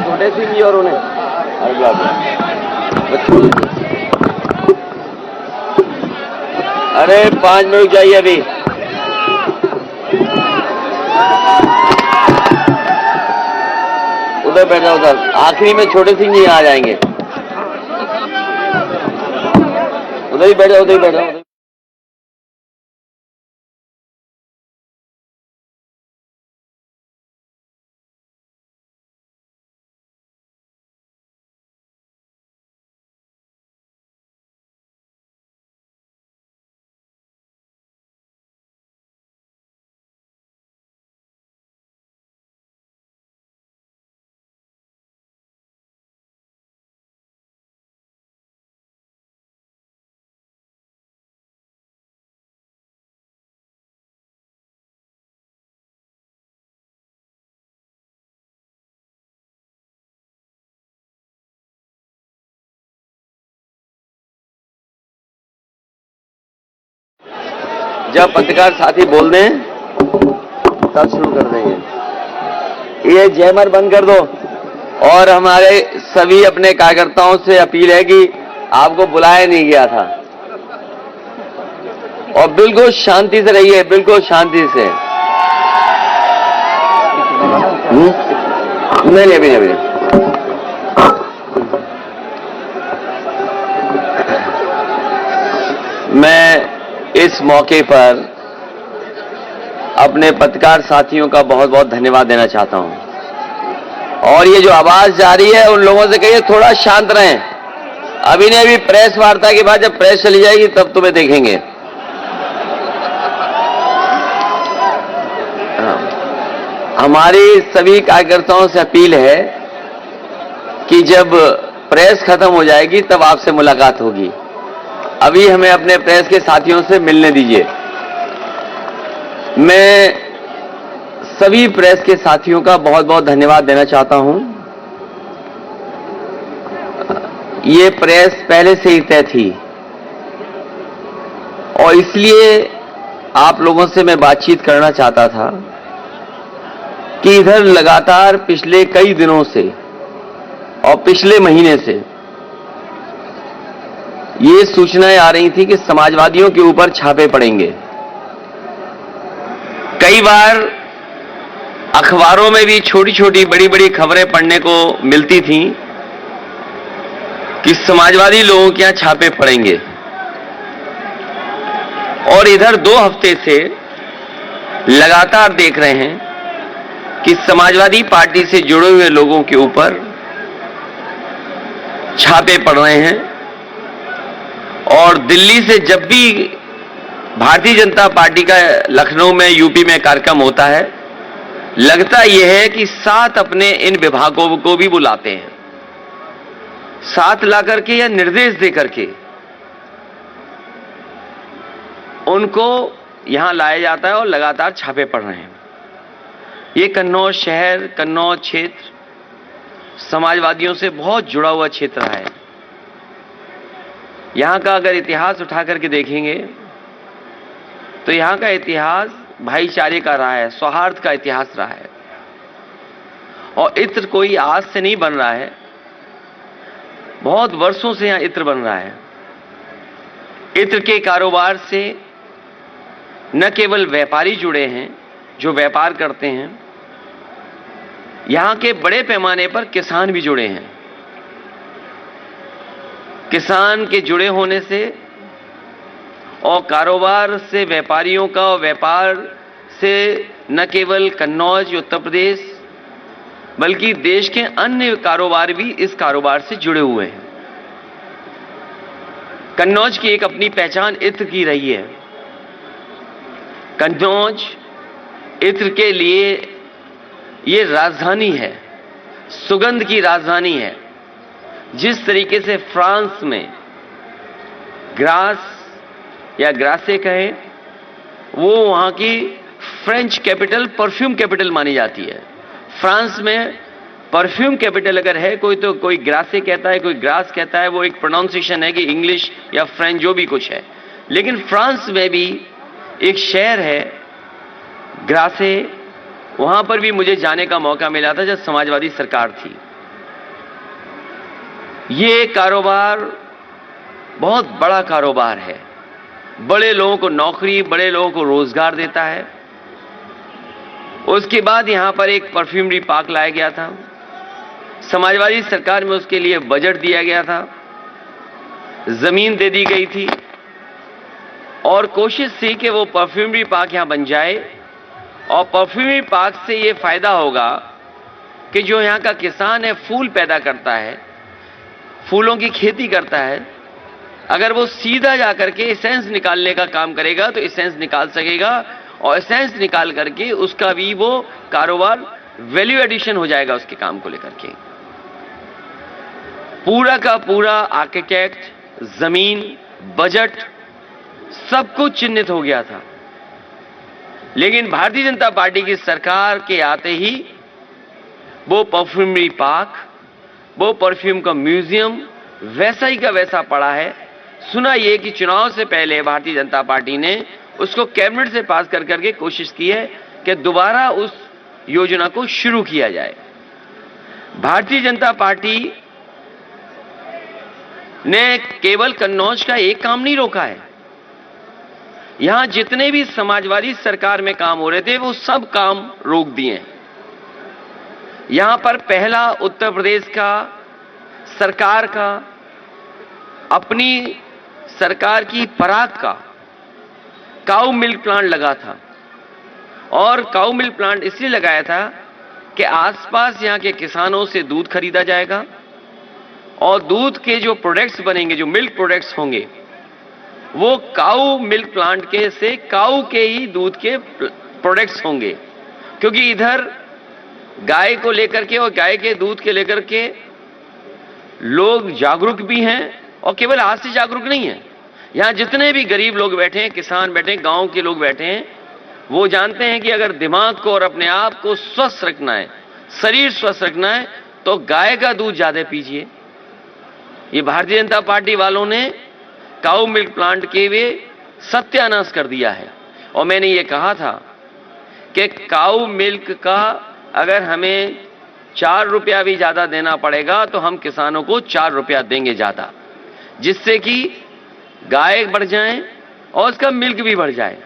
छोटे सिंह जी और उन्हें अरे 5 मिनट जाइए अभी। उधर बैठा उधर आखिरी में छोटे सिंह जी आ जाएंगे। उधर ही बैठा उधर ही बैठा। जब पत्रकार साथी बोल दें तब शुरू कर देंगे। ये जैमर बंद कर दो। और हमारे सभी अपने कार्यकर्ताओं से अपील है कि आपको बुलाया नहीं गया था और बिल्कुल शांति से रहिए, बिल्कुल शांति से। नहीं अभी मैं इस मौके पर अपने पत्रकार साथियों का बहुत बहुत धन्यवाद देना चाहता हूं। और ये जो आवाज जा रही है उन लोगों से कहिए थोड़ा शांत रहें। अभी नहीं, अभी प्रेस वार्ता के बाद जब प्रेस चली जाएगी तब तुम्हें देखेंगे। हमारी सभी कार्यकर्ताओं से अपील है कि जब प्रेस खत्म हो जाएगी तब आपसे मुलाकात होगी। अभी हमें अपने प्रेस के साथियों से मिलने दीजिए। मैं सभी प्रेस के साथियों का बहुत बहुत धन्यवाद देना चाहता हूं। ये प्रेस पहले से ही तय थी और इसलिए आप लोगों से मैं बातचीत करना चाहता था कि इधर लगातार पिछले कई दिनों से और पिछले महीने से ये सूचनाएं आ रही थी कि समाजवादियों के ऊपर छापे पड़ेंगे। कई बार अखबारों में भी छोटी छोटी बड़ी बड़ी खबरें पढ़ने को मिलती थीं कि समाजवादी लोगों के यहां छापे पड़ेंगे। और इधर 2 हफ्ते से लगातार देख रहे हैं कि समाजवादी पार्टी से जुड़े हुए लोगों के ऊपर छापे पड़ रहे हैं। और दिल्ली से जब भी भारतीय जनता पार्टी का लखनऊ में, यूपी में कार्यक्रम होता है, लगता यह है कि साथ अपने इन विभागों को भी बुलाते हैं, साथ ला करके या निर्देश दे करके उनको यहां लाया जाता है और लगातार छापे पड़ रहे हैं। ये कन्नौज शहर, कन्नौज क्षेत्र समाजवादियों से बहुत जुड़ा हुआ क्षेत्र है। यहां का अगर इतिहास उठा करके देखेंगे तो यहां का इतिहास भाईचारे का रहा है, सौहार्द का इतिहास रहा है। और इत्र कोई आज से नहीं बन रहा है, बहुत वर्षों से यहां इत्र बन रहा है। इत्र के कारोबार से न केवल व्यापारी जुड़े हैं जो व्यापार करते हैं, यहां के बड़े पैमाने पर किसान भी जुड़े हैं। किसान के जुड़े होने से और कारोबार से व्यापारियों का, और व्यापार से न केवल कन्नौज उत्तर प्रदेश बल्कि देश के अन्य कारोबार भी इस कारोबार से जुड़े हुए हैं। कन्नौज की एक अपनी पहचान इत्र की रही है। कन्नौज इत्र के लिए ये राजधानी है, सुगंध की राजधानी है। जिस तरीके से फ्रांस में ग्रास या ग्रासे कहे, वो वहां की फ्रेंच कैपिटल, परफ्यूम कैपिटल मानी जाती है। फ्रांस में परफ्यूम कैपिटल अगर है कोई, तो कोई ग्रासे कहता है, कोई ग्रास कहता है। वो एक प्रोनाउंसिएशन है कि इंग्लिश या फ्रेंच जो भी कुछ है। लेकिन फ्रांस में भी एक शहर है ग्रासे, वहां पर भी मुझे जाने का मौका मिला था जब समाजवादी सरकार थी। ये कारोबार बहुत बड़ा कारोबार है, बड़े लोगों को नौकरी, बड़े लोगों को रोजगार देता है। उसके बाद यहां पर एक परफ्यूमरी पार्क लाया गया था। समाजवादी सरकार में उसके लिए बजट दिया गया था, जमीन दे दी गई थी और कोशिश थी कि वो परफ्यूमरी पार्क यहां बन जाए। और परफ्यूमरी पार्क से ये फायदा होगा कि जो यहां का किसान है, फूल पैदा करता है, फूलों की खेती करता है, अगर वो सीधा जाकर के एसेंस निकालने का काम करेगा तो एसेंस निकाल सकेगा और एसेंस निकाल करके उसका भी वो कारोबार वैल्यू एडिशन हो जाएगा उसके काम को लेकर के। पूरा का पूरा आर्किटेक्ट, जमीन, बजट सब कुछ चिन्हित हो गया था। लेकिन भारतीय जनता पार्टी की सरकार के आते ही वो परफ्यूमरी पार्क, वो परफ्यूम का म्यूजियम वैसा ही का वैसा पड़ा है। सुना ये कि चुनाव से पहले भारतीय जनता पार्टी ने उसको कैबिनेट से पास कर करके कोशिश की है कि दोबारा उस योजना को शुरू किया जाए। भारतीय जनता पार्टी ने केवल कन्नौज का एक काम नहीं रोका है, यहां जितने भी समाजवादी सरकार में काम हो रहे थे वो सब काम रोक दिए। यहां पर पहला उत्तर प्रदेश का सरकार का अपनी सरकार की पराग का काऊ मिल्क प्लांट लगा था और काऊ मिल्क प्लांट इसलिए लगाया था कि आसपास यहां के किसानों से दूध खरीदा जाएगा और दूध के जो प्रोडक्ट्स बनेंगे, जो मिल्क प्रोडक्ट्स होंगे, वो काऊ मिल्क प्लांट के से काऊ के ही दूध के प्रोडक्ट्स होंगे। क्योंकि इधर गाय को लेकर के और गाय के दूध के लेकर के लोग जागरूक भी हैं और केवल आज से जागरूक नहीं है। यहां जितने भी गरीब लोग बैठे हैं, किसान बैठे हैं, गांव के लोग बैठे हैं, वो जानते हैं कि अगर दिमाग को और अपने आप को स्वस्थ रखना है, शरीर स्वस्थ रखना है, तो गाय का दूध ज्यादा पीजिए। ये भारतीय जनता पार्टी वालों ने काऊ मिल्क प्लांट के वे सत्यानाश कर दिया है। और मैंने ये कहा था कि काऊ मिल्क का अगर हमें 4 रुपया भी ज्यादा देना पड़ेगा तो हम किसानों को 4 रुपया देंगे ज्यादा, जिससे कि गाय बढ़ जाए और उसका मिल्क भी बढ़ जाए।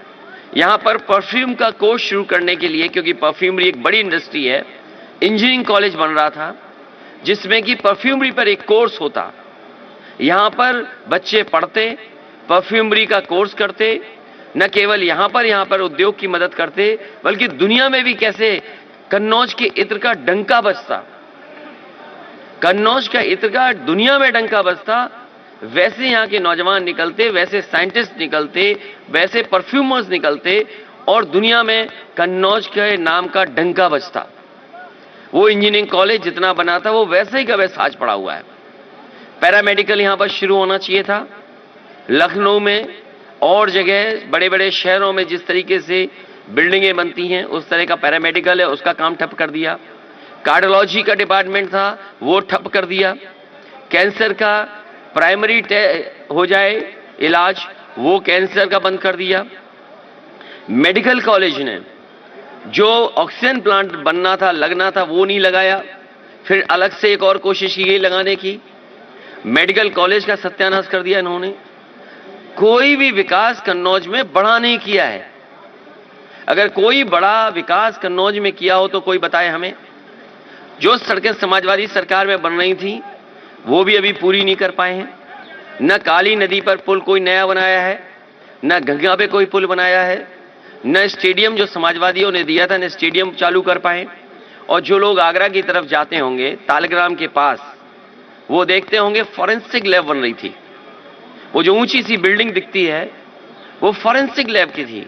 यहां पर परफ्यूम का कोर्स शुरू करने के लिए, क्योंकि परफ्यूमरी एक बड़ी इंडस्ट्री है, इंजीनियरिंग कॉलेज बन रहा था जिसमें कि परफ्यूमरी पर एक कोर्स होता। यहां पर बच्चे पढ़ते, परफ्यूमरी का कोर्स करते, न केवल यहां पर उद्योग की मदद करते, बल्कि दुनिया में भी कैसे कन्नौज के इत्र का डंका बजता, कन्नौज का इत्र का दुनिया में डंका बजता, वैसे यहां के नौजवान निकलते, वैसे साइंटिस्ट निकलते, वैसे परफ्यूमर्स निकलते और दुनिया में कन्नौज के नाम का डंका बजता। वो इंजीनियरिंग कॉलेज जितना बना था वो वैसे ही का वैसा आज पड़ा हुआ है। पैरामेडिकल यहां पर शुरू होना चाहिए था। लखनऊ में और जगह बड़े बड़े शहरों में जिस तरीके से बिल्डिंगें बनती हैं उस तरह का पैरामेडिकल है, उसका काम ठप कर दिया। कार्डियोलॉजी का डिपार्टमेंट था, वो ठप कर दिया। कैंसर का प्राइमरी हो जाए इलाज, वो कैंसर का बंद कर दिया। मेडिकल कॉलेज ने जो ऑक्सीजन प्लांट बनना था, लगना था, वो नहीं लगाया। फिर अलग से एक और कोशिश की गई लगाने की, मेडिकल कॉलेज का सत्यानाश कर दिया इन्होंने। कोई भी विकास कन्नौज में बड़ा नहीं किया है। अगर कोई बड़ा विकास कन्नौज में किया हो तो कोई बताए हमें। जो सड़कें समाजवादी सरकार में बन रही थी वो भी अभी पूरी नहीं कर पाए हैं। न काली नदी पर पुल कोई नया बनाया है, न गंगा पे कोई पुल बनाया है, न स्टेडियम जो समाजवादियों ने दिया था न स्टेडियम चालू कर पाए। और जो लोग आगरा की तरफ जाते होंगे, तालग्राम के पास, वो देखते होंगे फॉरेंसिक लैब बन रही थी। वो जो ऊंची सी बिल्डिंग दिखती है वो फॉरेंसिक लैब की थी,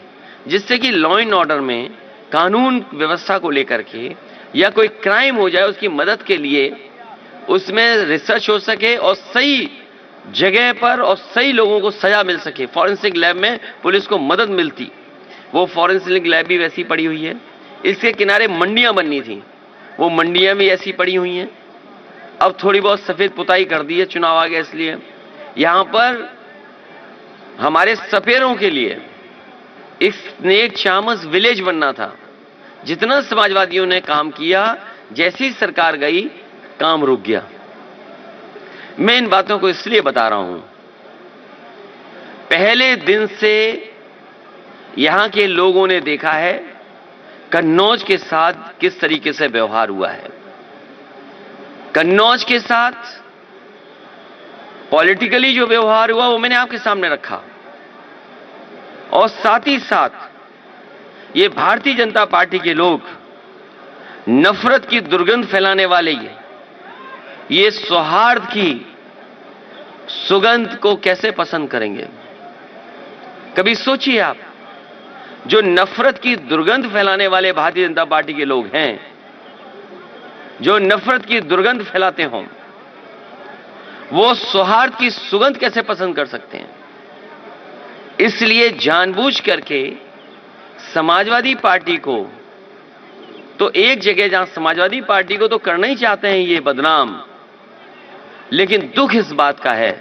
जिससे कि लॉ एंड ऑर्डर में कानून व्यवस्था को लेकर के या कोई क्राइम हो जाए उसकी मदद के लिए उसमें रिसर्च हो सके और सही जगह पर और सही लोगों को सजा मिल सके। फॉरेंसिक लैब में पुलिस को मदद मिलती। वो फॉरेंसिक लैब भी वैसी पड़ी हुई है। इसके किनारे मंडियां बननी थी, वो मंडियां भी ऐसी पड़ी हुई हैं। अब थोड़ी बहुत सफेद पुताई कर दी है, चुनाव आ गया इसलिए। यहां पर हमारे सपेरों के लिए एक स्नेक चामस विलेज बनना था। जितना समाजवादियों ने काम किया, जैसी सरकार गई काम रुक गया। मैं इन बातों को इसलिए बता रहा हूं, पहले दिन से यहां के लोगों ने देखा है कन्नौज के साथ किस तरीके से व्यवहार हुआ है। कन्नौज के साथ पॉलिटिकली जो व्यवहार हुआ वो मैंने आपके सामने रखा, और साथ ही साथ ये भारतीय जनता पार्टी के लोग नफरत की दुर्गंध फैलाने वाले ये सौहार्द की सुगंध को कैसे पसंद करेंगे। कभी सोचिए आप, जो नफरत की दुर्गंध फैलाने वाले भारतीय जनता पार्टी के लोग हैं, जो नफरत की दुर्गंध फैलाते हों, वो सौहार्द की सुगंध कैसे पसंद कर सकते हैं। इसलिए जानबूझ करके समाजवादी पार्टी को, तो एक जगह जहां समाजवादी पार्टी को तो करना ही चाहते हैं ये बदनाम, लेकिन दुख इस बात का है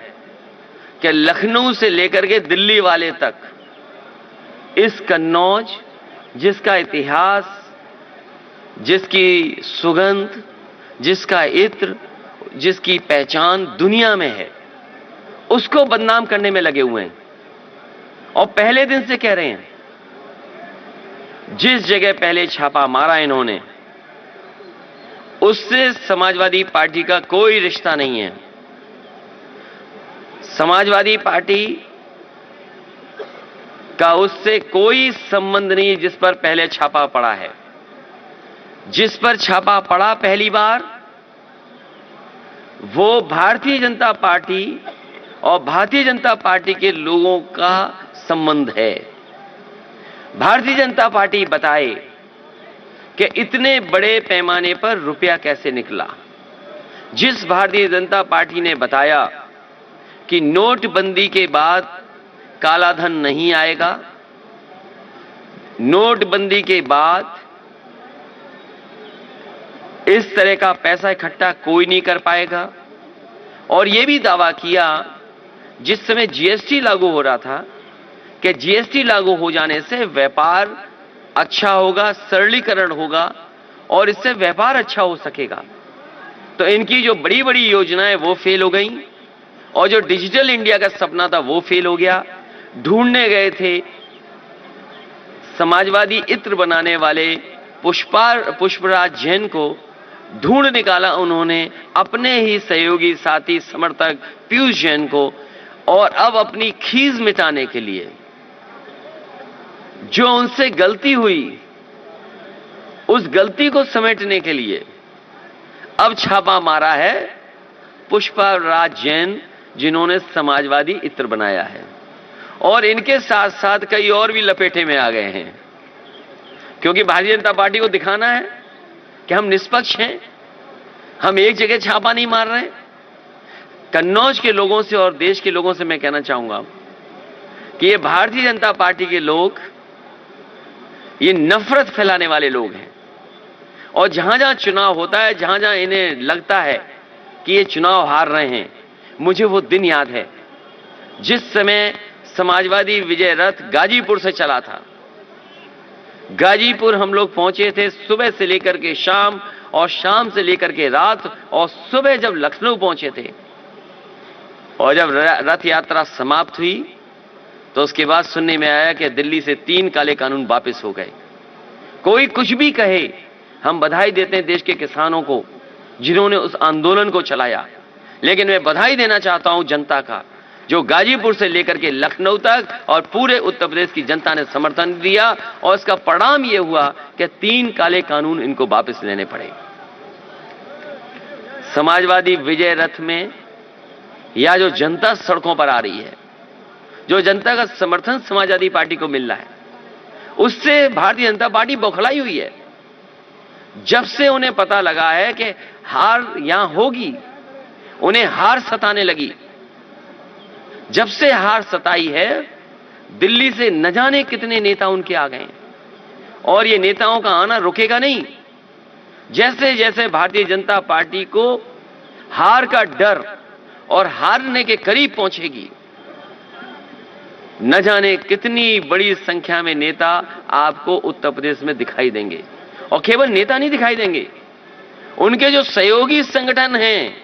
कि लखनऊ से लेकर के दिल्ली वाले तक इस कन्नौज, जिसका इतिहास, जिसकी सुगंध, जिसका इत्र, जिसकी पहचान दुनिया में है, उसको बदनाम करने में लगे हुए हैं। और पहले दिन से कह रहे हैं, जिस जगह पहले छापा मारा इन्होंने, उससे समाजवादी पार्टी का कोई रिश्ता नहीं है। समाजवादी पार्टी का उससे कोई संबंध नहीं जिस पर पहले छापा पड़ा है। जिस पर छापा पड़ा पहली बार, वो भारतीय जनता पार्टी और भारतीय जनता पार्टी के लोगों का संबंध है। भारतीय जनता पार्टी बताए कि इतने बड़े पैमाने पर रुपया कैसे निकला। जिस भारतीय जनता पार्टी ने बताया कि नोटबंदी के बाद काला धन नहीं आएगा, नोटबंदी के बाद इस तरह का पैसा इकट्ठा कोई नहीं कर पाएगा, और यह भी दावा किया जिस समय जीएसटी लागू हो रहा था कि जीएसटी लागू हो जाने से व्यापार अच्छा होगा, सरलीकरण होगा और इससे व्यापार अच्छा हो सकेगा। तो इनकी जो बड़ी बड़ी योजनाएं वो फेल हो गई, और जो डिजिटल इंडिया का सपना था वो फेल हो गया। ढूंढने गए थे समाजवादी इत्र बनाने वाले पुष्पराज जैन को, ढूंढ निकाला उन्होंने अपने ही सहयोगी साथी समर्थक पीयूष जैन को, और अब अपनी खीज मिटाने के लिए, जो उनसे गलती हुई उस गलती को समेटने के लिए अब छापा मारा है पुष्पराज जैन, जिन्होंने समाजवादी इत्र बनाया है। और इनके साथ साथ कई और भी लपेटे में आ गए हैं, क्योंकि भारतीय जनता पार्टी को दिखाना है कि हम निष्पक्ष हैं, हम एक जगह छापा नहीं मार रहे। कन्नौज के लोगों से और देश के लोगों से मैं कहना चाहूंगा कि ये भारतीय जनता पार्टी के लोग ये नफरत फैलाने वाले लोग हैं, और जहां जहां चुनाव होता है, जहां जहां इन्हें लगता है कि ये चुनाव हार रहे हैं, मुझे वो दिन याद है जिस समय समाजवादी विजय रथ गाजीपुर से चला था। गाजीपुर हम लोग पहुंचे थे सुबह से लेकर के शाम, और शाम से लेकर के रात, और सुबह जब लखनऊ पहुंचे थे, और जब रथ यात्रा समाप्त हुई तो उसके बाद सुनने में आया कि दिल्ली से 3 काले कानून वापस हो गए। कोई कुछ भी कहे, हम बधाई देते हैं देश के किसानों को जिन्होंने उस आंदोलन को चलाया, लेकिन मैं बधाई देना चाहता हूं जनता का, जो गाजीपुर से लेकर के लखनऊ तक और पूरे उत्तर प्रदेश की जनता ने समर्थन दिया, और इसका परिणाम यह हुआ कि 3 काले कानून इनको वापस लेने पड़े। समाजवादी विजय रथ में या जो जनता सड़कों पर आ रही है, जो जनता का समर्थन समाजवादी पार्टी को मिल रहा है, उससे भारतीय जनता पार्टी बौखलाई हुई है। जब से उन्हें पता लगा है कि हार यहां होगी, उन्हें हार सताने लगी। जब से हार सताई है, दिल्ली से न जाने कितने नेता उनके आ गए हैं, और ये नेताओं का आना रुकेगा नहीं। जैसे जैसे भारतीय जनता पार्टी को हार का डर और हारने के करीब पहुंचेगी, न जाने कितनी बड़ी संख्या में नेता आपको उत्तर प्रदेश में दिखाई देंगे। और केवल नेता नहीं दिखाई देंगे, उनके जो सहयोगी संगठन हैं,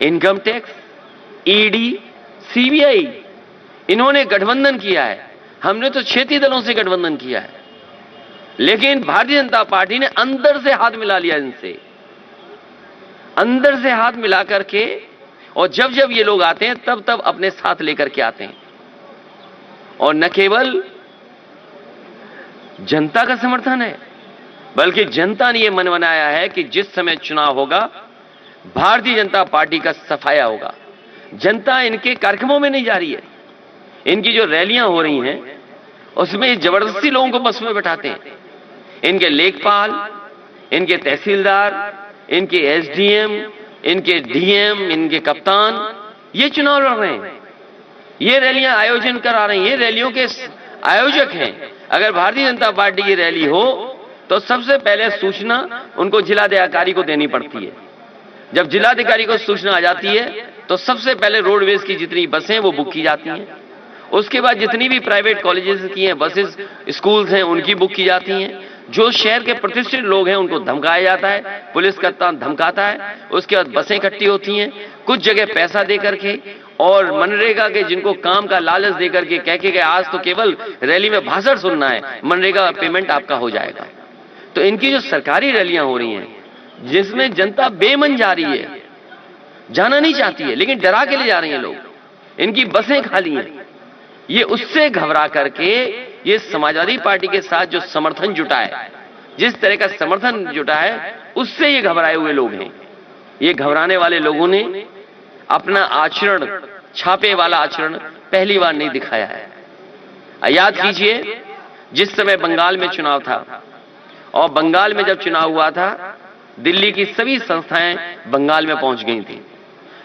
इनकम टैक्स, ईडी, सीबीआई, इन्होंने गठबंधन किया है। हमने तो क्षेत्रीय दलों से गठबंधन किया है, लेकिन भारतीय जनता पार्टी ने अंदर से हाथ मिला लिया इनसे, अंदर से हाथ मिला करके, और जब जब ये लोग आते हैं तब तब अपने साथ लेकर के आते हैं। और न केवल जनता का समर्थन है, बल्कि जनता ने यह मन बनाया है कि जिस समय चुनाव होगा भारतीय जनता पार्टी का सफाया होगा। जनता इनके कार्यक्रमों में नहीं जा रही है, इनकी जो रैलियां हो रही हैं उसमें जबरदस्ती लोगों को बस में बैठाते हैं। इनके लेखपाल, इनके तहसीलदार, इनके एसडीएम, इनके डीएम, इनके कप्तान ये चुनाव लड़ रहे हैं, ये रैलियां आयोजन करा रहे हैं, ये रैलियों के आयोजक हैं। अगर भारतीय जनता पार्टी की रैली हो तो सबसे पहले सूचना उनको जिलाधिकारी को देनी पड़ती है। जब जिलाधिकारी को सूचना आ जाती है तो सबसे पहले रोडवेज की जितनी बसें वो बुक की जाती हैं, उसके बाद जितनी भी प्राइवेट कॉलेजेस की हैं, बसेस, स्कूल्स हैं, उनकी बुक की जाती हैं। जो शहर के प्रतिष्ठित लोग हैं उनको धमकाया जाता है, पुलिस का धमकाता है, उसके बाद बसें इकट्ठी होती हैं, कुछ जगह पैसा दे करके और मनरेगा के जिनको काम का लालच दे करके कह के आज तो केवल रैली में भाषण सुनना है, मनरेगा पेमेंट आपका हो जाएगा। तो इनकी जो सरकारी रैलियां हो रही हैं जिसमें जनता बेमन जा रही है, जाना नहीं चाहती है, लेकिन डरा के ले जा रही हैं लोग, इनकी बसें खाली हैं, ये उससे घबरा करके ये समाजवादी पार्टी के साथ जो समर्थन जुटा है, जिस तरह का समर्थन जुटा है, उससे ये घबराए हुए लोग हैं। ये घबराने वाले लोगों ने अपना आचरण, छापे वाला आचरण पहली बार नहीं दिखाया है। याद कीजिए जिस समय बंगाल में चुनाव था, और बंगाल में जब चुनाव हुआ था दिल्ली की सभी संस्थाएं बंगाल में पहुंच गई थी,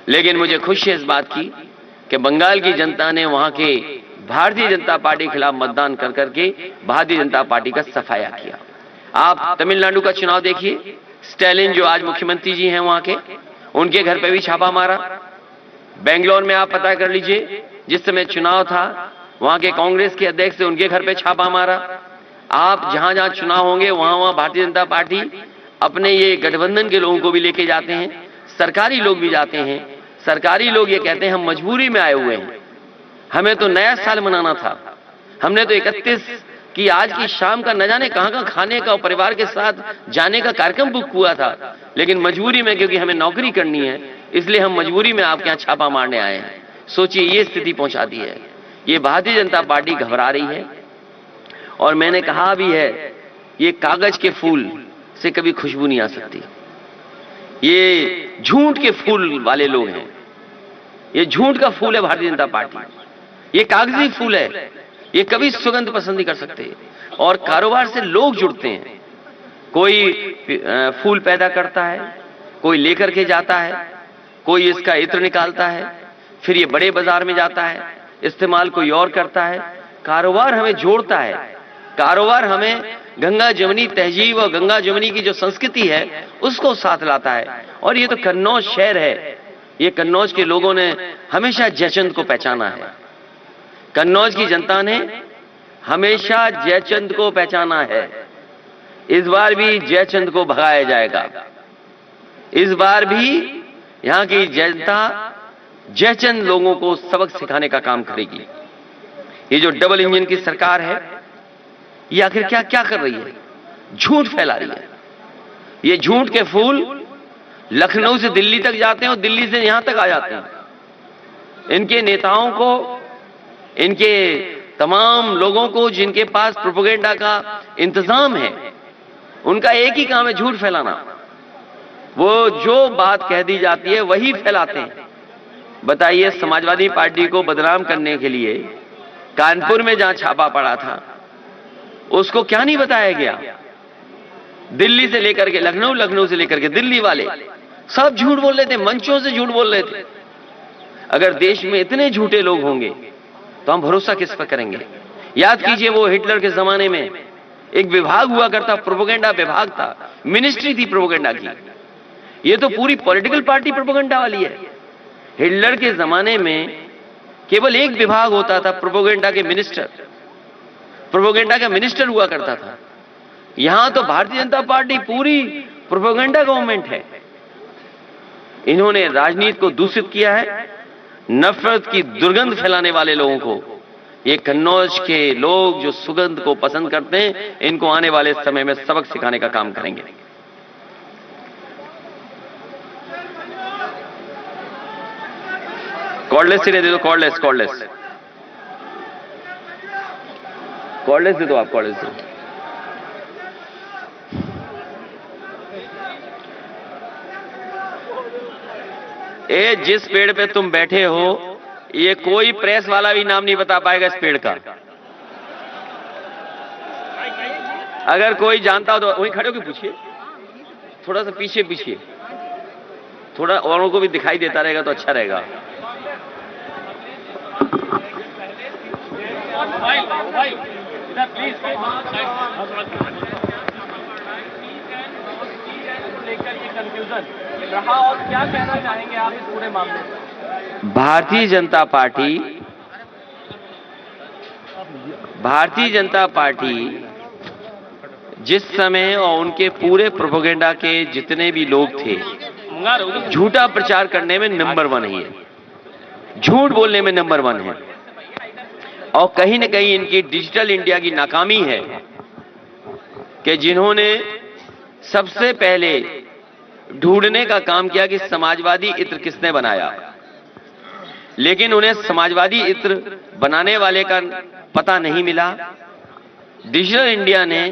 लेकिन मुझे खुशी है इस बात की कि बंगाल की जनता ने वहां के भारतीय जनता पार्टी के खिलाफ मतदान कर करके भारतीय जनता पार्टी का सफाया किया। आप तमिलनाडु का चुनाव देखिए, स्टैलिन जो आज मुख्यमंत्री जी हैं वहां के, उनके घर पे भी छापा मारा। बेंगलोर में आप पता कर लीजिए, जिस समय चुनाव था वहां के कांग्रेस के अध्यक्ष से उनके घर पे छापा मारा। आप जहां जहां चुनाव होंगे वहां वहां भारतीय जनता पार्टी अपने ये गठबंधन के लोगों को भी लेके जाते हैं, सरकारी लोग भी जाते हैं। सरकारी लोग ये कहते हैं हम मजबूरी में आए हुए हैं, हमें तो नया साल मनाना था, हमने तो 31 की आज की शाम का न जाने कहां खाने का और परिवार के साथ जाने का कार्यक्रम बुक हुआ था, लेकिन मजबूरी में क्योंकि हमें नौकरी करनी है इसलिए हम मजबूरी में आपके यहाँ छापा मारने आए हैं। सोचिए ये स्थिति पहुंचा दी है। ये भारतीय जनता पार्टी घबरा रही है, और मैंने कहा भी है ये कागज के फूल से कभी खुशबू नहीं आ सकती। ये झूठ के फूल वाले लोग हैं, ये झूठ का फूल है भारतीय जनता पार्टी, ये कागजी फूल है, ये कभी सुगंध पसंद नहीं कर सकते। और कारोबार से लोग जुड़ते हैं, कोई फूल पैदा करता है, कोई लेकर के जाता है, कोई इसका इत्र निकालता है, फिर ये बड़े बाजार में जाता है, इस्तेमाल कोई और करता है। कारोबार हमें जोड़ता है, कारोबार हमें गंगा जमुनी तहजीब और गंगा जमुनी की जो संस्कृति है उसको साथ लाता है। और ये तो कन्नौज शहर है, ये कन्नौज के लोगों ने हमेशा जयचंद को पहचाना है, कन्नौज की जनता ने हमेशा जयचंद को पहचाना है। इस बार भी जयचंद को भगाया जाएगा, इस बार भी यहां की जनता जयचंद लोगों को सबक सिखाने का काम करेगी। ये जो डबल इंजन की सरकार है ये आखिर क्या क्या कर रही है? झूठ फैला रही है। ये झूठ के फूल लखनऊ से दिल्ली तक जाते हैं और दिल्ली से यहां तक आ जाते हैं। इनके नेताओं को, इनके तमाम लोगों को जिनके पास प्रोपेगेंडा का इंतजाम है, उनका एक ही काम है झूठ फैलाना। वो जो बात कह दी जाती है वही फैलाते हैं। बताइए, समाजवादी पार्टी को बदनाम करने के लिए कानपुर में जहां छापा पड़ा था उसको क्या नहीं बताया गया? दिल्ली से लेकर के लखनऊ, लखनऊ से लेकर के दिल्ली वाले सब झूठ बोल रहे थे, मंचों से झूठ बोल रहे थे। अगर देश में इतने झूठे लोग होंगे तो हम भरोसा किस पर करेंगे? याद कीजिए, वो हिटलर के जमाने में एक विभाग हुआ करता, प्रोपेगेंडा विभाग था, मिनिस्ट्री थी प्रोपेगेंडा की। ये तो पूरी पॉलिटिकल पार्टी प्रोपेगेंडा वाली है। हिटलर के जमाने में केवल एक विभाग होता था, प्रोपोगेंडा के मिनिस्टर, प्रोपोगेंडा का मिनिस्टर हुआ करता था। यहां तो भारतीय जनता पार्टी पूरी प्रोपोगेंडा गवर्नमेंट है। इन्होंने राजनीति को दूषित किया है, नफरत की दुर्गंध फैलाने वाले लोगों को। ये कन्नौज के लोग जो सुगंध को पसंद करते हैं, इनको आने वाले समय में सबक सिखाने का काम करेंगे। कॉर्डलेस से दे दो, कॉर्डलेस कॉर्डलेस कॉर्डलेस दे दो, आप कॉर्डलेस दो। ए जिस पेड़ पे तुम बैठे हो, ये कोई प्रेस वाला भी नाम नहीं बता पाएगा इस पेड़ का। अगर कोई जानता हो तो वहीं खड़े होकर पूछिए, थोड़ा सा पीछे पीछे, थोड़ा औरों को भी दिखाई देता रहेगा तो अच्छा रहेगा। रहा और क्या कहना चाहेंगे आप इस पूरे मामले में? भारतीय जनता पार्टी जिस समय और उनके पूरे प्रोपोगेंडा के जितने भी लोग थे, झूठा प्रचार करने में नंबर 1 ही है, झूठ बोलने में नंबर 1 है। और कहीं न कहीं इनकी डिजिटल इंडिया की नाकामी है कि जिन्होंने सबसे पहले ढूंढने का काम किया कि समाजवादी इत्र किसने बनाया, लेकिन उन्हें समाजवादी इत्र बनाने वाले का पता नहीं मिला। डिजिटल इंडिया ने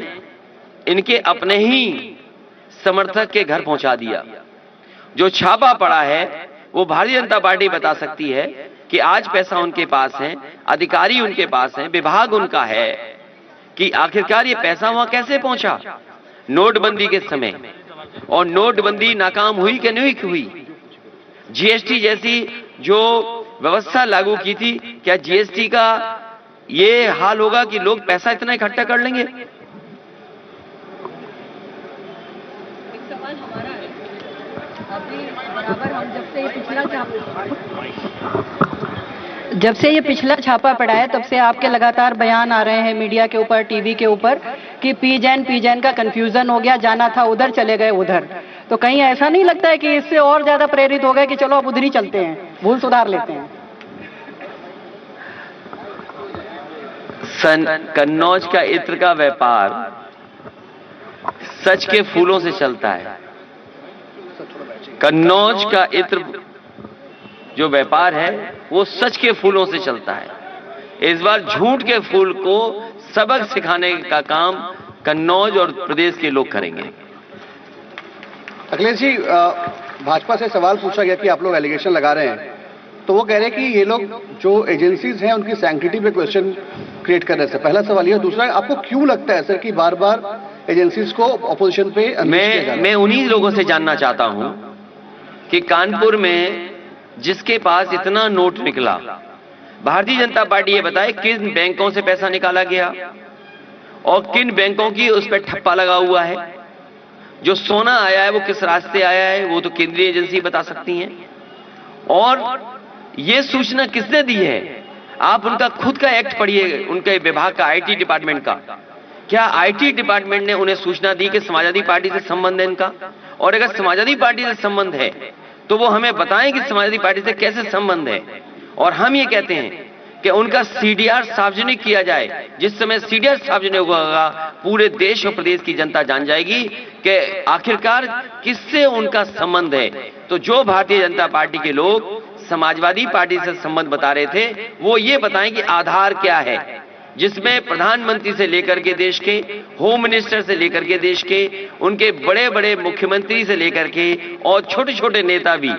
इनके अपने ही समर्थक के घर पहुंचा दिया। जो छापा पड़ा है वो भारतीय जनता पार्टी बता सकती है कि आज पैसा उनके पास है, अधिकारी उनके पास है, विभाग उनका है, कि आखिरकार ये पैसा वहां कैसे पहुंचा नोटबंदी के समय, और नोटबंदी नाकाम हुई कि नहीं हुई। जीएसटी जैसी जो व्यवस्था लागू की थी, क्या जीएसटी का ये हाल होगा कि लोग पैसा इतना इकट्ठा कर लेंगे? एक सवाल हमारा है, अभी बराबर हम जब से ये पिछला छापा पड़ा है तब से आपके लगातार बयान आ रहे हैं मीडिया के ऊपर, टीवी के ऊपर, कि पीजैन का कंफ्यूजन हो गया, जाना था उधर चले गए उधर। तो कहीं ऐसा नहीं लगता है कि इससे और ज्यादा प्रेरित हो गए कि चलो अब उधर ही चलते हैं, भूल सुधार लेते हैं? कन्नौज का इत्र का व्यापार सच के फूलों से चलता है। कन्नौज का इत्र जो व्यापार है वो सच के फूलों से चलता है। इस बार झूठ के फूल को सबक सिखाने का काम कन्नौज और प्रदेश के लोग करेंगे। अखिलेश जी, भाजपा से सवाल पूछा गया कि आप लोग एलिगेशन लगा रहे हैं, तो वो कह रहे हैं कि ये लोग जो एजेंसीज हैं उनकी सैंक्टिटी पे क्वेश्चन क्रिएट कर रहे हैं। पहला सवाल ये। दूसरा, आपको क्यों लगता है सर कि बार बार एजेंसीज को अपोजिशन पे मैं उन्हीं लोगों से जानना चाहता हूं कि कानपुर में जिसके पास इतना नोट निकला, भारतीय जनता पार्टी ये बताए किन बैंकों से पैसा निकाला गया और किन बैंकों की उस पर ठप्पा लगा हुआ है। जो सोना आया है वो किस रास्ते आया है वो तो केंद्रीय एजेंसी बता सकती हैं। और ये सूचना किसने दी है? आप उनका खुद का एक्ट पढ़िए, उनके विभाग का, आईटी डिपार्टमेंट का। क्या आईटी डिपार्टमेंट ने उन्हें सूचना दी कि समाजवादी पार्टी से संबंध है इनका? और अगर समाजवादी पार्टी से संबंध है तो वो हमें बताएं कि समाजवादी पार्टी से कैसे संबंध है। और हम ये कहते हैं कि उनका सीडीआर सार्वजनिक किया जाए। जिस समय सीडीआर सार्वजनिक होगा, पूरे देश और प्रदेश की जनता जान जाएगी कि आखिरकार किससे उनका संबंध है। तो जो भारतीय जनता पार्टी के लोग समाजवादी पार्टी से संबंध बता रहे थे, वो ये बताएं कि आधार क्या है, जिसमें प्रधानमंत्री से लेकर के देश के, होम मिनिस्टर से लेकर के देश के, उनके बड़े बड़े मुख्यमंत्री से लेकर के और छोटे छोटे नेता भी,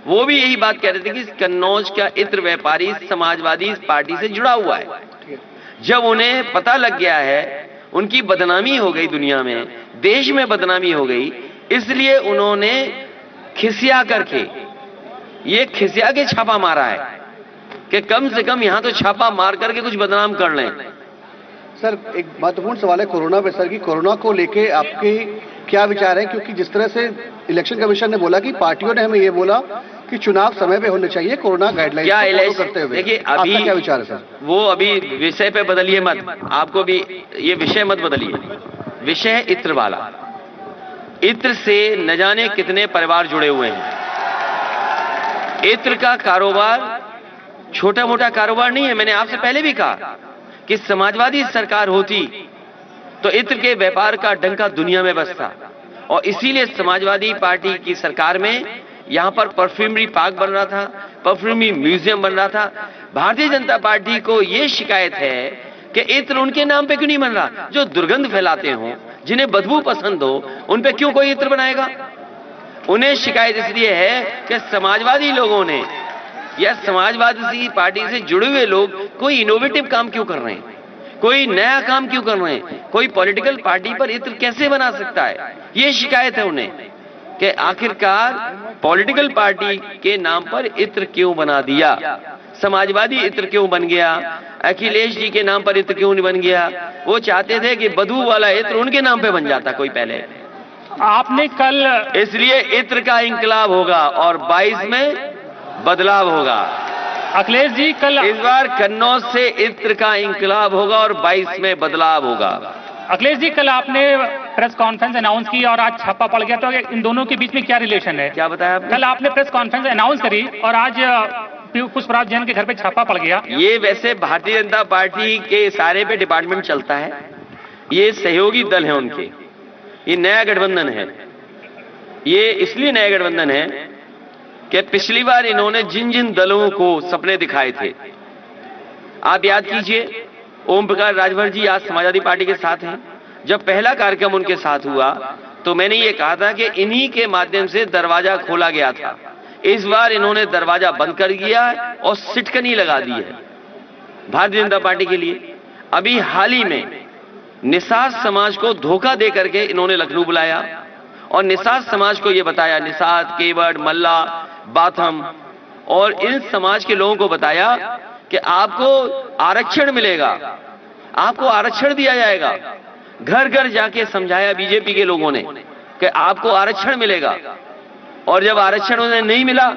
वो भी यही बात कह रहे थे कि कन्नौज का इत्र व्यापारी समाजवादी पार्टी से जुड़ा हुआ है। जब उन्हें पता लग गया है, उनकी बदनामी हो गई, दुनिया में, देश में बदनामी हो गई, इसलिए उन्होंने खिसिया करके, ये खिसिया के छापा मारा है कि कम से कम यहां तो छापा मार करके कुछ बदनाम कर लें। सर, एक महत्वपूर्ण सवाल है कोरोना पे सर, की कोरोना को लेके आपके क्या विचार है? क्योंकि जिस तरह से इलेक्शन कमीशन ने बोला कि पार्टियों ने हमें ये बोला कि चुनाव समय पे होने चाहिए कोरोना गाइडलाइंस क्या को फॉलो इलेक्शन करते हुए। देखिए आपका अभी क्या विचार है सर? वो अभी विषय पे बदलिए मत, आपको भी ये विषय मत बदलिए। विषय है इत्र वाला। इत्र से न जाने कितने परिवार जुड़े हुए हैं। इत्र का कारोबार छोटा मोटा कारोबार नहीं है। मैंने आपसे पहले भी कहा कि समाजवादी सरकार होती तो इत्र के व्यापार का डंका दुनिया में बजता, और इसीलिए समाजवादी पार्टी की सरकार में यहां पर परफ्यूमरी पार्क बन रहा था, परफ्यूमरी म्यूजियम बन रहा था। भारतीय जनता पार्टी को यह शिकायत है कि इत्र उनके नाम पे क्यों नहीं बन रहा। जो दुर्गंध फैलाते हो, जिन्हें बदबू पसंद हो, उन पे क्यों कोई इत्र बनाएगा। उन्हें शिकायत इसलिए है कि समाजवादी लोगों ने या समाजवादी पार्टी से जुड़े हुए लोग कोई इनोवेटिव काम क्यों कर रहे हैं, कोई नया काम क्यों कर रहे हैं, कोई पॉलिटिकल पार्टी पर इत्र कैसे बना सकता है। ये शिकायत है उन्हें कि आखिरकार पॉलिटिकल पार्टी के नाम पर इत्र क्यों बना दिया, समाजवादी इत्र क्यों बन गया, अखिलेश जी के नाम पर इत्र क्यों नहीं बन गया। वो चाहते थे कि बदबू वाला इत्र उनके नाम पे बन जाता कोई पहले। आपने कल इसलिए इत्र का इंकलाब होगा और 22 में बदलाव होगा। अखिलेश जी कल इस बार कन्नौज से इत्र का इंकलाब होगा और 22 में बदलाव होगा। अखिलेश जी कल आपने प्रेस कॉन्फ्रेंस अनाउंस की और आज छापा पड़ गया, तो इन दोनों के बीच में क्या रिलेशन है? क्या बताया आपने? कल आपने प्रेस कॉन्फ्रेंस अनाउंस करी और आज पुष्पराज जैन के घर पे छापा पड़ गया। ये वैसे भारतीय जनता पार्टी के इशारे पे डिपार्टमेंट चलता है। ये सहयोगी दल है उनके, ये नया गठबंधन है। ये इसलिए नया गठबंधन है कि पिछली बार इन्होंने जिन जिन दलों को सपने दिखाए थे, आप याद कीजिए, ओम प्रकाश राजभर जी आज समाजवादी पार्टी के साथ हैं। जब पहला कार्यक्रम उनके साथ हुआ तो मैंने ये कहा था कि इन्हीं के माध्यम से दरवाजा खोला गया था। इस बार इन्होंने दरवाजा बंद कर दिया और सिटकनी लगा दी है भारतीय जनता पार्टी के लिए। अभी हाल ही में निषाद समाज को धोखा दे करके इन्होंने लखनऊ बुलाया और निषाद समाज को यह बताया, निषाद, केवट, मल्ला, बाथम और इन समाज के लोगों को बताया कि आपको आरक्षण मिलेगा, आपको आरक्षण दिया जाएगा। घर घर जाके समझाया बीजेपी के लोगों ने कि आपको आरक्षण मिलेगा, और जब आरक्षण उन्हें नहीं मिला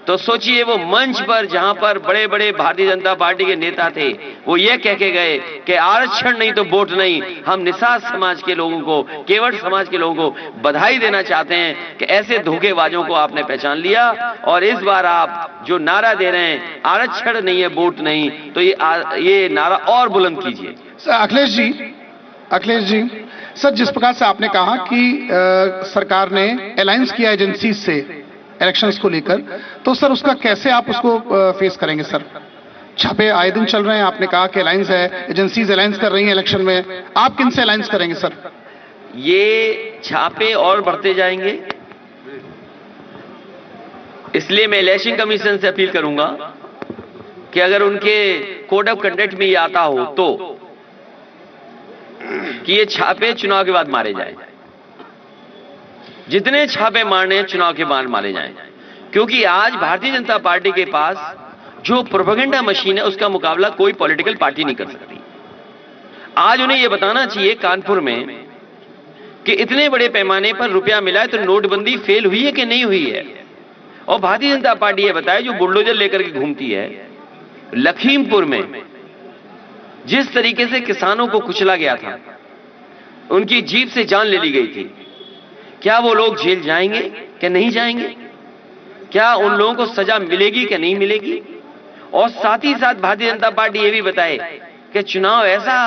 तो सोचिए वो मंच पर जहां पर बड़े बड़े भारतीय जनता पार्टी के नेता थे वो ये कह के गए कि आरक्षण नहीं तो वोट नहीं। हम निषाद समाज के लोगों को, केवट समाज के लोगों को बधाई देना चाहते हैं कि ऐसे धोखेबाजों को आपने पहचान लिया और इस बार आप जो नारा दे रहे हैं आरक्षण नहीं है वोट नहीं, तो ये नारा और बुलंद कीजिए। अखिलेश जी सर, जिस प्रकार से आपने कहा कि सरकार ने अलायंस किया एजेंसी से इलेक्शंस को लेकर, तो सर उसका कैसे आप उसको फेस करेंगे सर? छापे आए दिन चल रहे हैं, आपने कहा कि अलायंस है, एजेंसीज अलायंस कर रही हैं इलेक्शन में, आप किन से अलायंस करेंगे सर? ये छापे और बढ़ते जाएंगे, इसलिए मैं इलेक्शन कमीशन से अपील करूंगा कि अगर उनके कोड ऑफ कंडक्ट में ये आता हो तो कि ये छापे चुनाव के बाद मारे जाएं। जितने छापे मारने हैं चुनाव के बाद मारे जाएं, क्योंकि आज भारतीय जनता पार्टी के पास जो प्रोपेगेंडा मशीन है उसका मुकाबला कोई पॉलिटिकल पार्टी नहीं कर सकती। आज उन्हें यह बताना चाहिए कानपुर में कि इतने बड़े पैमाने पर रुपया मिला है तो नोटबंदी फेल हुई है कि नहीं हुई है। और भारतीय जनता पार्टी ये बताए जो बुलडोजर लेकर के घूमती है, लखीमपुर में जिस तरीके से किसानों को कुचला गया था, उनकी जीप से जान ले ली गई थी, क्या वो लोग जेल जाएंगे कि नहीं जाएंगे? क्या उन लोगों को सजा मिलेगी कि नहीं मिलेगी? और साथ ही साथ भारतीय जनता पार्टी ये भी बताए कि चुनाव ऐसा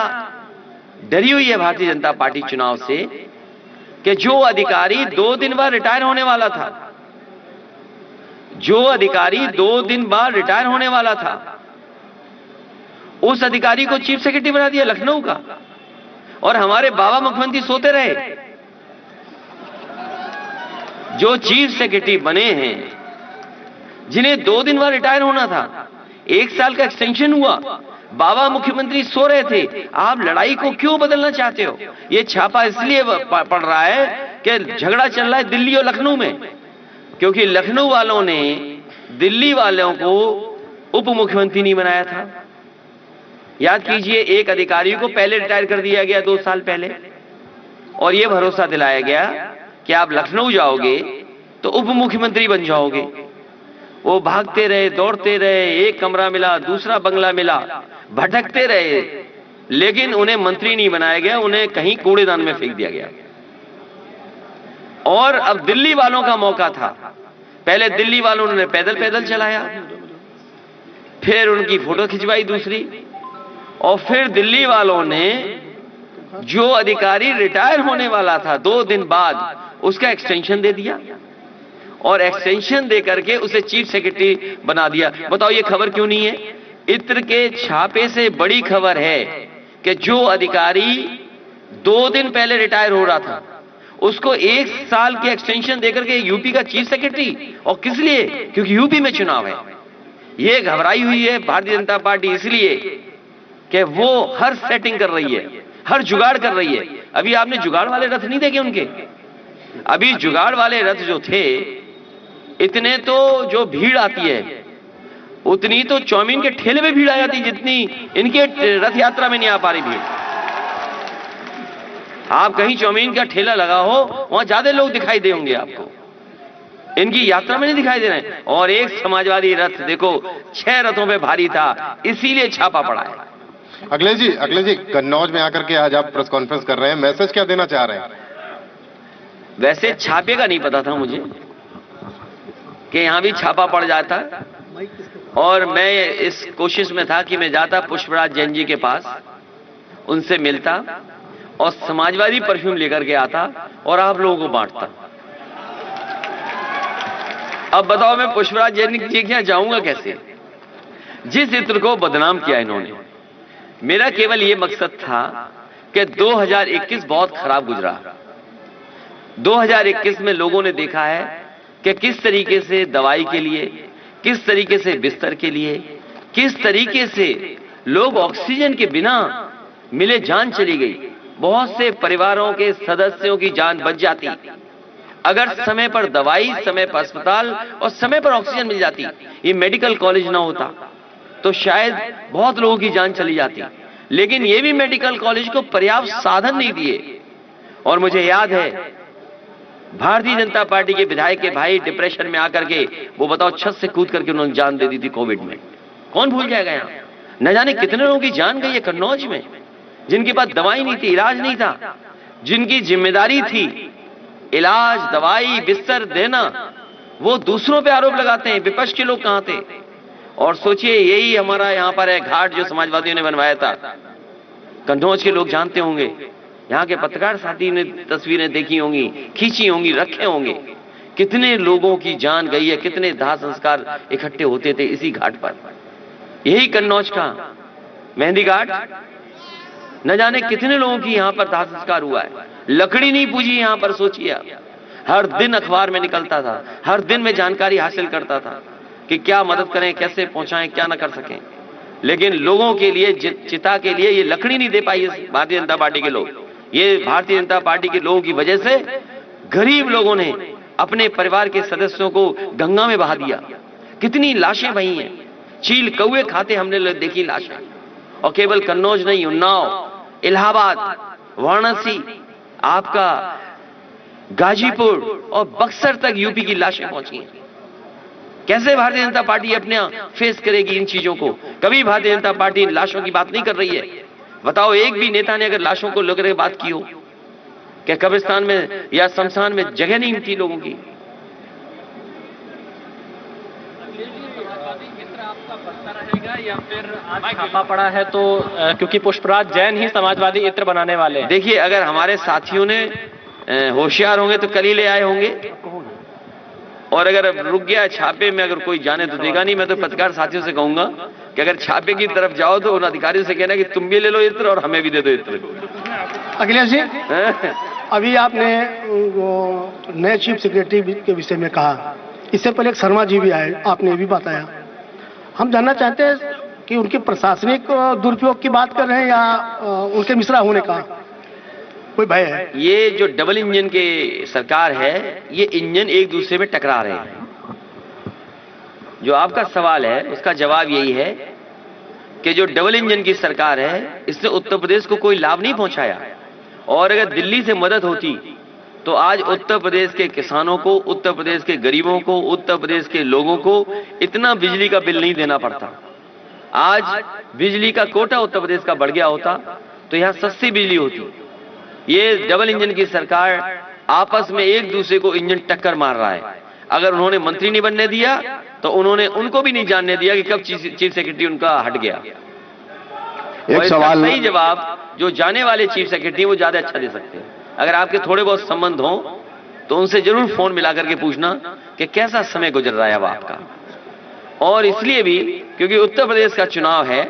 डरी हुई है भारतीय जनता पार्टी चुनाव से कि जो अधिकारी 2 दिन बाद रिटायर होने वाला था, जो अधिकारी 2 दिन बाद रिटायर होने वाला था, उस अधिकारी को चीफ सेक्रेटरी बना दिया लखनऊ का, और हमारे बाबा मुख्यमंत्री सोते रहे। जो चीफ सेक्रेटरी बने हैं, जिन्हें 2 दिन बाद रिटायर होना था, 1 साल का एक्सटेंशन हुआ, बाबा मुख्यमंत्री सो रहे थे। आप लड़ाई को क्यों बदलना चाहते हो? यह छापा इसलिए पड़ रहा है कि झगड़ा चल रहा है दिल्ली और लखनऊ में, क्योंकि लखनऊ वालों ने दिल्ली वालों को उप मुख्यमंत्री नहीं बनाया था। याद कीजिए, एक अधिकारी को पहले रिटायर कर दिया गया 2 साल पहले, और यह भरोसा दिलाया गया कि आप लखनऊ जाओगे तो उप मुख्यमंत्री बन जाओगे। वो भागते रहे, दौड़ते रहे, एक कमरा मिला, दूसरा बंगला मिला, भटकते रहे, लेकिन उन्हें मंत्री नहीं बनाया गया, उन्हें कहीं कूड़ेदान में फेंक दिया गया। और अब दिल्ली वालों का मौका था। पहले दिल्ली वालों ने पैदल पैदल चलाया, फिर उनकी फोटो खिंचवाई दूसरी, और फिर दिल्ली वालों ने जो अधिकारी रिटायर होने वाला था 2 दिन बाद, उसका एक्सटेंशन दे दिया और एक्सटेंशन दे करके उसे चीफ सेक्रेटरी बना दिया। बताओ ये खबर क्यों नहीं है? इत्र के छापे से बड़ी खबर है कि जो अधिकारी 2 दिन पहले रिटायर हो रहा था, उसको 1 साल के एक्सटेंशन देकर के यूपी का चीफ सेक्रेटरी, और किस लिए? क्योंकि यूपी में चुनाव है। ये घबराई हुई है भारतीय जनता पार्टी इसलिए कि वो हर सेटिंग कर रही है, हर जुगाड़ कर रही है। अभी आपने जुगाड़ वाले रथ नहीं देखे उनके? अभी जुगाड़ वाले रथ जो थे, इतने तो जो भीड़ आती है उतनी तो चौमीन के ठेले में भीड़ आ जाती, जितनी इनके रथ यात्रा में नहीं आ पा रही भीड़। आप कहीं चौमीन का ठेला लगा हो, वहां ज्यादा लोग दिखाई दे होंगे आपको, इनकी यात्रा में नहीं दिखाई दे रहे। और एक समाजवादी रथ देखो 6 रथों पे भारी था, इसीलिए छापा पड़ा है। अखिलेश जी, कन्नौज में आकर के आज आप प्रेस कॉन्फ्रेंस कर रहे हैं, मैसेज क्या देना चाह रहे हैं? वैसे छापे का नहीं पता था मुझे कि यहां भी छापा पड़ जाता, और मैं इस कोशिश में था कि मैं जाता पुष्पराज जैन जी के पास, उनसे मिलता और समाजवादी परफ्यूम लेकर के आता और आप लोगों को बांटता। अब बताओ मैं पुष्पराज जैन जी के यहां जाऊंगा कैसे, जिस इत्र को बदनाम किया इन्होंने। मेरा केवल यह मकसद था कि 2021 बहुत खराब गुजरा। 2021 में लोगों ने देखा है कि किस तरीके से दवाई के लिए, किस तरीके से बिस्तर के लिए, किस तरीके से लोग ऑक्सीजन के बिना मिले जान चली गई। बहुत से परिवारों के सदस्यों की जान बच जाती अगर समय पर दवाई, समय पर अस्पताल और समय पर ऑक्सीजन मिल जाती, ये मेडिकल कॉलेज ना होता तो शायद बहुत लोगों की जान चली जाती। लेकिन ये भी मेडिकल कॉलेज को पर्याप्त साधन नहीं दिए। और मुझे याद है भारतीय जनता पार्टी के विधायक के भाई डिप्रेशन में आकर के, वो बताओ छत से कूद करके उन्होंने जान दे दी थी कोविड में। कौन भूल जाएगा? यहां न जाने कितने लोगों की जान गई है कन्नौज में, जिनके पास दवाई नहीं थी, इलाज नहीं था, जिनकी जिम्मेदारी थी इलाज, दवाई, बिस्तर देना, वो दूसरों पे आरोप लगाते हैं। विपक्ष के लोग कहां थे? और सोचिए यही हमारा यहां पर है घाट जो समाजवादियों ने बनवाया था। कन्नौज के लोग जानते होंगे, यहां के पत्रकार साथी ने तस्वीरें देखी होंगी, खींची होंगी, रखे होंगे, कितने लोगों की जान गई है, कितने दाह संस्कार इकट्ठे होते थे इसी घाट पर। यही कन्नौज का मेहंदी घाट, न जाने कितने लोगों की यहां पर दाह संस्कार हुआ है। लकड़ी नहीं पूजी यहां पर, सोचिए आप। हर दिन अखबार में निकलता था, हर दिन में जानकारी हासिल करता था कि क्या मदद करें, कैसे पहुंचाएं, क्या ना कर सकें। लेकिन लोगों के लिए, चिता के लिए ये लकड़ी नहीं दे पाई भारतीय जनता पार्टी के लोग। ये भारतीय जनता पार्टी के लोगों की वजह से गरीब लोगों ने अपने परिवार के सदस्यों को गंगा में बहा दिया। कितनी लाशें बही हैं, चील कौवे खाते हमने देखी लाशें। और केवल कन्नौज नहीं, उन्नाव, इलाहाबाद, वाराणसी, आपका गाजीपुर और बक्सर तक यूपी की लाशें पहुंची हैं। कैसे भारतीय जनता पार्टी अपने फेस करेगी इन चीजों को? कभी भारतीय जनता पार्टी इन लाशों की बात नहीं कर रही है। बताओ एक भी नेता ने अगर लाशों को लेकर बात की हो कि कब्रिस्तान में या शमशान में जगह नहीं थी लोगों की? रहेगा या फिर आज छापा पड़ा है तो क्योंकि पुष्पराज जैन ही समाजवादी इत्र बनाने वाले हैं? देखिए, अगर हमारे साथियों ने होशियार होंगे तो कल ही ले आए होंगे, और अगर रुक गया छापे में, अगर कोई जाने तो देगा नहीं। मैं तो पत्रकार साथियों से कहूंगा कि अगर छापे की तरफ जाओ तो उन अधिकारियों से कहना कि तुम भी ले लो इत्र और हमें भी दे दो इत्र। अखिलेश जी, अभी आपने नए चीफ सेक्रेटरी के विषय में कहा, इससे पहले एक शर्मा जी भी आए, आपने भी बताया। हम जानना चाहते हैं कि उनके प्रशासनिक दुरुपयोग की बात कर रहे हैं या उनके मिश्रा होने का कोई भय है? ये जो डबल इंजन के सरकार है, ये इंजन एक दूसरे में टकरा रहे हैं। जो आपका सवाल है उसका जवाब यही है कि जो डबल इंजन की सरकार है, इसने उत्तर प्रदेश को कोई लाभ नहीं पहुंचाया। और अगर दिल्ली से मदद होती तो आज उत्तर प्रदेश के किसानों को, उत्तर प्रदेश के गरीबों को, उत्तर प्रदेश के लोगों को इतना बिजली का बिल नहीं देना पड़ता। आज बिजली का कोटा उत्तर प्रदेश का बढ़ गया होता तो यहां सस्ती बिजली होती। ये डबल इंजन की सरकार आपस में एक दूसरे को इंजन टक्कर मार रहा है। अगर उन्होंने मंत्री नहीं बनने दिया तो उन्होंने उनको भी नहीं जानने दिया कि कब चीफ सेक्रेटरी उनका हट गया। एक सवाल, सही जवाब जो जाने वाले चीफ सेक्रेटरी वो ज्यादा अच्छा दे सकते हैं। अगर आपके थोड़े बहुत संबंध हो तो उनसे जरूर फोन मिला करके पूछना कि कैसा समय गुजर रहा है अब आपका। और इसलिए भी क्योंकि उत्तर प्रदेश का चुनाव है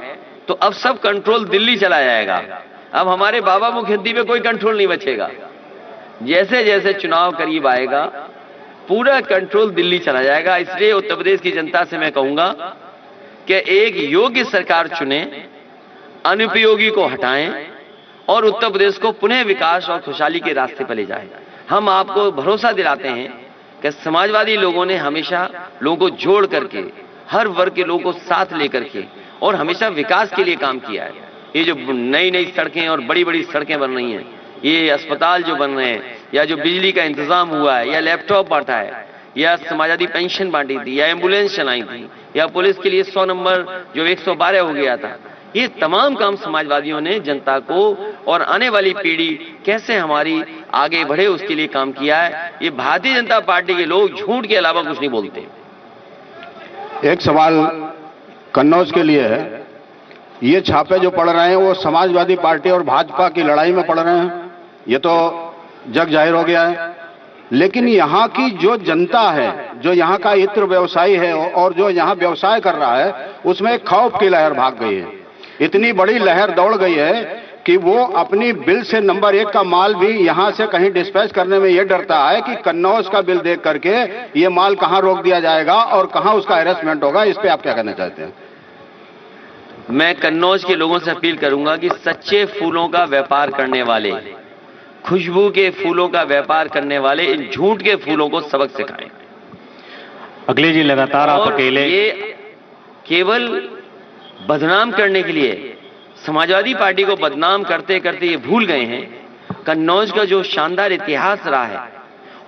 तो अब सब कंट्रोल दिल्ली चला जाएगा। अब हमारे बाबा मुखियंती पे कोई कंट्रोल नहीं बचेगा। जैसे जैसे चुनाव करीब आएगा पूरा कंट्रोल दिल्ली चला जाएगा। इसलिए उत्तर प्रदेश की जनता से मैं कहूंगा कि एक योग्य सरकार चुने, अनुपयोगी को हटाएं और उत्तर प्रदेश को पुनः विकास और खुशहाली के रास्ते पर ले जाएं। हम आपको भरोसा दिलाते हैं कि समाजवादी लोगों ने हमेशा लोगों को जोड़ करके, हर वर्ग के लोगों को साथ लेकर के और हमेशा विकास के लिए काम किया है। ये जो नई नई सड़कें और बड़ी बड़ी सड़कें बन रही हैं, ये अस्पताल जो बन रहे हैं, या जो बिजली का इंतजाम हुआ है, या लैपटॉप बांटा है, या समाजवादी पेंशन बांटी थी, या एम्बुलेंस चलाई थी, या पुलिस के लिए 100 नंबर जो 112 हो गया था, ये तमाम काम समाजवादियों ने जनता को और आने वाली पीढ़ी कैसे हमारी आगे बढ़े उसके लिए काम किया है। ये भारतीय जनता पार्टी के लोग झूठ के अलावा कुछ नहीं बोलते। एक सवाल कन्नौज के लिए है। ये छापे जो पड़ रहे हैं वो समाजवादी पार्टी और भाजपा की लड़ाई में पड़ रहे हैं, ये तो जग जाहिर हो गया है। लेकिन यहाँ की जो जनता है, जो यहाँ का इत्र व्यवसायी है और जो यहाँ व्यवसाय कर रहा है, उसमें एक खौफ की लहर भाग गई है। इतनी बड़ी लहर दौड़ गई है कि वो अपनी बिल से नंबर 1 का माल भी यहाँ से कहीं डिस्पैच करने में ये डरता है कि कन्नौज का बिल देख करके ये माल कहाँ रोक दिया जाएगा और कहाँ उसका हैरेसमेंट होगा। इस पे आप क्या कहना चाहते हैं? मैं कन्नौज के लोगों से अपील करूंगा कि सच्चे फूलों का व्यापार करने वाले, खुशबू के फूलों का व्यापार करने वाले इन झूठ के फूलों को सबक सिखाएं। अखिलेश जी, लगातार आप अकेले, ये केवल बदनाम करने के लिए, समाजवादी पार्टी को बदनाम करते करते ये भूल गए हैं कन्नौज का जो शानदार इतिहास रहा है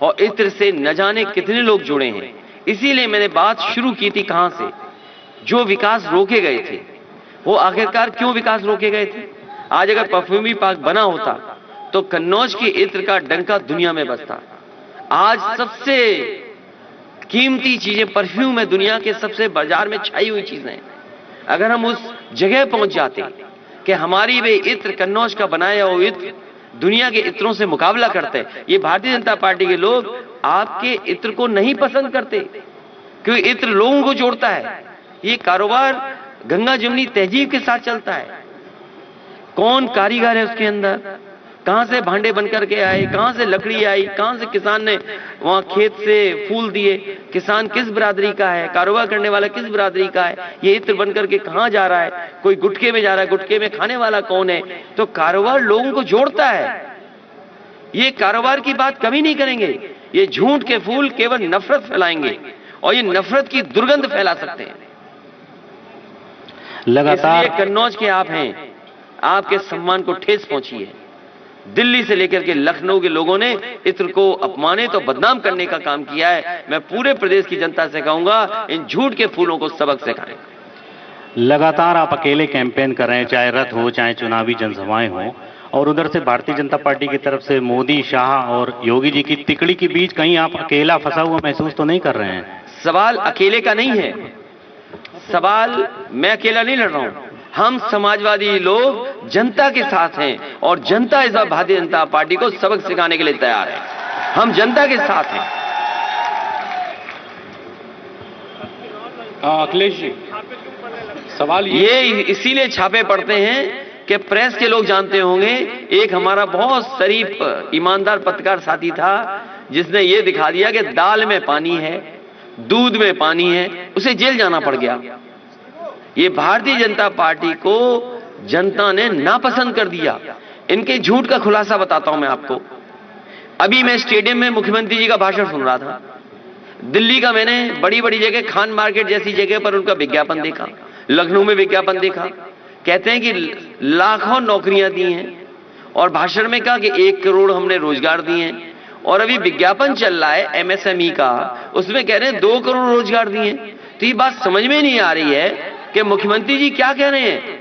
और इत्र से न जाने कितने लोग जुड़े हैं। इसीलिए मैंने बात शुरू की थी कहां से, जो विकास रोके गए थे वो आखिरकार क्यों विकास रोके गए थे। आज अगर परफ्यूमरी पार्क बना होता तो कन्नौज के इत्र का डंका दुनिया में बजता। आज सबसे कीमती चीजें परफ्यूम है, दुनिया के सबसे बाजार में छाई हुई चीजें। अगर हम उस जगह पहुंच जाते कि हमारी वे इत्र, कन्नौज का बनाया हुआ इत्र दुनिया के इत्रों से मुकाबला करते। ये भारतीय जनता पार्टी के लोग आपके इत्र को नहीं पसंद करते क्योंकि इत्र लोगों को जोड़ता है। ये कारोबार गंगा जमुनी तहजीब के साथ चलता है। कौन कारीगर है उसके अंदर, कहां से भांडे बनकर के आए, कहां से लकड़ी आई, कहां से किसान ने वहां खेत से फूल दिए, किसान किस बिरादरी का है, कारोबार करने वाला किस बिरादरी का है, ये इत्र बनकर के कहां जा रहा है, कोई गुटके में जा रहा है, गुटके में खाने वाला कौन है। तो कारोबार लोगों को जोड़ता है। ये कारोबार की बात कभी नहीं करेंगे। ये झूठ के फूल केवल नफरत फैलाएंगे और ये नफरत की दुर्गंध फैला सकते हैं। लगातार इसलिए कन्नौज के आप हैं, आपके सम्मान को ठेस पहुंची है। दिल्ली से लेकर के लखनऊ के लोगों ने इत्र को अपमानित और बदनाम करने का काम किया है। मैं पूरे प्रदेश की जनता से कहूंगा इन झूठ के फूलों को सबक सिखाएं। लगातार आप अकेले कैंपेन कर रहे हैं, चाहे रथ हो, चाहे चुनावी जनसभाएं हो, और उधर से भारतीय जनता पार्टी की तरफ से मोदी, शाह और योगी जी की तिकड़ी के बीच कहीं आप अकेला फंसा हुआ महसूस तो नहीं कर रहे हैं? सवाल अकेले का नहीं है, सवाल मैं अकेला नहीं लड़ रहा हूं। हम समाजवादी लोग जनता के साथ हैं और जनता इस बार भारतीय जनता पार्टी को सबक सिखाने के लिए तैयार है। हम जनता के साथ हैं। अखिलेश जी, सवाल ये इसीलिए छापे पड़ते हैं कि प्रेस के लोग जानते होंगे, एक हमारा बहुत शरीफ ईमानदार पत्रकार साथी था जिसने ये दिखा दिया कि दाल में पानी है, दूध में पानी है, उसे जेल जाना पड़ गया। ये भारतीय जनता पार्टी को जनता ने नापसंद कर दिया। इनके झूठ का खुलासा बताता हूं मैं आपको। अभी मैं स्टेडियम में मुख्यमंत्री जी का भाषण सुन रहा था। दिल्ली का मैंने बड़ी बड़ी जगह, खान मार्केट जैसी जगह पर उनका विज्ञापन देखा, लखनऊ में विज्ञापन देखा। कहते हैं कि लाखों नौकरियां दी हैं और भाषण में कहा कि 1 करोड़ हमने रोजगार दिए हैं और अभी विज्ञापन चल रहा है एमएसएमई का, उसमें कह रहे हैं 2 करोड़ रोजगार दिए। तो ये बात समझ में नहीं आ रही है कि मुख्यमंत्री जी क्या कह रहे हैं।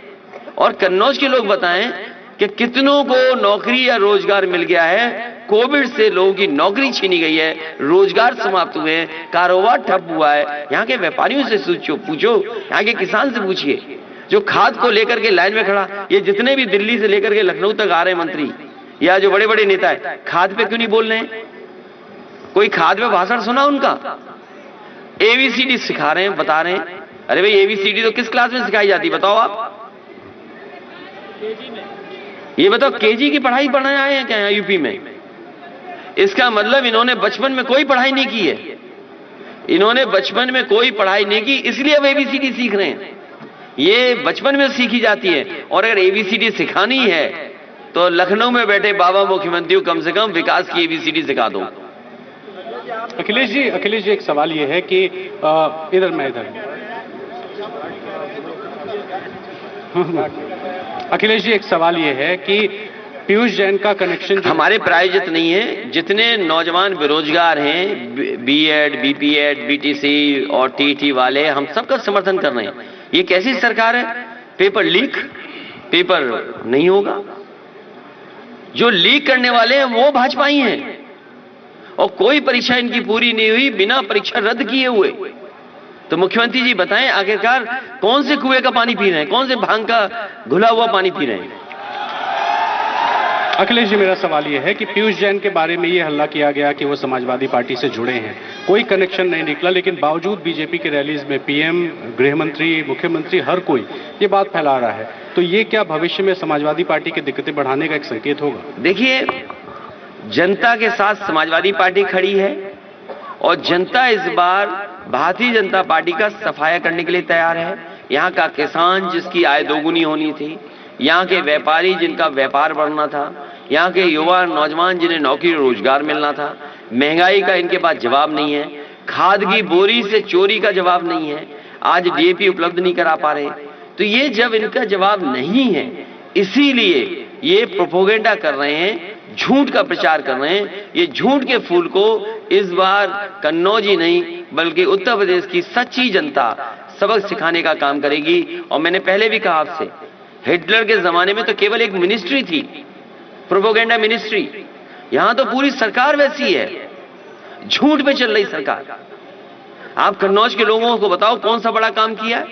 और कन्नौज के लोग बताएं कि कितनों को नौकरी या रोजगार मिल गया है। कोविड से लोगों की नौकरी छीनी गई है, रोजगार समाप्त हुए हैं, कारोबार ठप हुआ है। यहाँ के व्यापारियों से पूछो, यहाँ के किसान से पूछिए, जो खाद को लेकर के लाइन में खड़ा, ये जितने भी दिल्ली से लेकर के लखनऊ तक आ रहे हैं मंत्री या जो बड़े बड़े नेता है, खाद पे क्यों नहीं बोल रहे हैं? कोई खाद पे भाषण सुना उनका? एबीसीडी सिखा रहे हैं, बता रहे हैं। अरे भाई एबीसीडी तो किस क्लास में सिखाई जाती बताओ आप? ये बताओ केजी की पढ़ाई पढ़ने आए हैं क्या यहाँ यूपी में? इसका मतलब इन्होंने बचपन में कोई पढ़ाई नहीं की है। इन्होंने बचपन में कोई पढ़ाई नहीं की, इसलिए अब एबीसीडी सीख रहे हैं। ये बचपन में सीखी जाती है। और अगर एबीसीडी सिखानी है तो लखनऊ में बैठे बाबा मुख्यमंत्री को कम से कम विकास की एबीसीडी सिखा दो। अखिलेश जी एक सवाल ये है कि अखिलेश जी एक सवाल ये है कि पीयूष जैन का कनेक्शन हमारे प्रायोजित नहीं है। जितने नौजवान बेरोजगार हैं, बीएड, बीपीएड, बीटीसी और टीटी वाले, हम सबका समर्थन कर रहे हैं। ये कैसी सरकार है? पेपर लीक, पेपर नहीं होगा। जो लीक करने वाले हैं वो भाजपा ही हैं, और कोई परीक्षा इनकी पूरी नहीं हुई, बिना परीक्षा रद्द किए हुए। तो मुख्यमंत्री जी बताएं आखिरकार कौन से कुएं का पानी पी रहे हैं, कौन से भांग का घुला हुआ पानी पी रहे हैं? अखिलेश जी मेरा सवाल यह है कि पीयूष जैन के बारे में ये हल्ला किया गया कि वो समाजवादी पार्टी से जुड़े हैं, कोई कनेक्शन नहीं निकला, लेकिन बावजूद बीजेपी के रैलीज में पीएम, गृह मंत्री, मुख्यमंत्री हर कोई ये बात फैला रहा है। तो ये क्या भविष्य में समाजवादी पार्टी की दिक्कतें बढ़ाने का एक संकेत होगा? देखिए, जनता के साथ समाजवादी पार्टी खड़ी है और जनता इस बार भारतीय जनता पार्टी का सफाया करने के लिए तैयार है। यहाँ का किसान जिसकी आय दोगुनी होनी थी, यहाँ के व्यापारी जिनका व्यापार बढ़ना था, यहाँ के युवा नौजवान जिन्हें नौकरी रोजगार मिलना था, महंगाई का इनके पास जवाब नहीं है, खाद की बोरी से चोरी का जवाब नहीं है, आज डीएपी उपलब्ध नहीं करा पा रहे। तो ये जब इनका जवाब नहीं है, इसीलिए ये प्रोपोगेंडा कर रहे हैं, झूठ का प्रचार कर रहे हैं। ये झूठ के फूल को इस बार कन्नौज ही नहीं बल्कि उत्तर प्रदेश की सच्ची जनता सबक सिखाने का काम करेगी। और मैंने पहले भी कहा आपसे, हिटलर के जमाने में तो केवल एक मिनिस्ट्री थी, प्रोपोगेंडा मिनिस्ट्री। यहां तो पूरी सरकार वैसी है, झूठ पे चल रही सरकार। आप कन्नौज के लोगों को बताओ कौन सा बड़ा काम किया?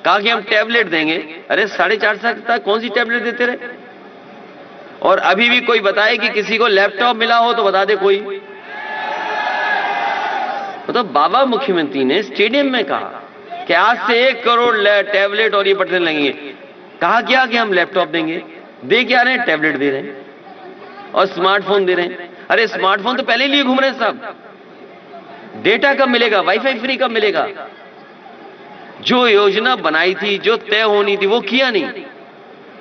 कहा कि हम टैबलेट देंगे। अरे 4.5 साल तक कौन सी टैबलेट देते रहे? और अभी भी कोई बताए कि किसी को लैपटॉप मिला हो तो बता दे कोई। तो बाबा मुख्यमंत्री ने स्टेडियम में कहा कि आज से 1 करोड़ टैबलेट और ये बटन लगेंगे। कहा क्या कि हम लैपटॉप देंगे, दे क्या रहे हैं? टैबलेट दे रहे हैं और स्मार्टफोन दे रहे हैं। अरे स्मार्टफोन तो पहले लिए घूम रहे हैं सब। डेटा कब मिलेगा? वाईफाई फ्री कब मिलेगा? जो योजना बनाई थी, जो तय होनी थी, वो किया नहीं,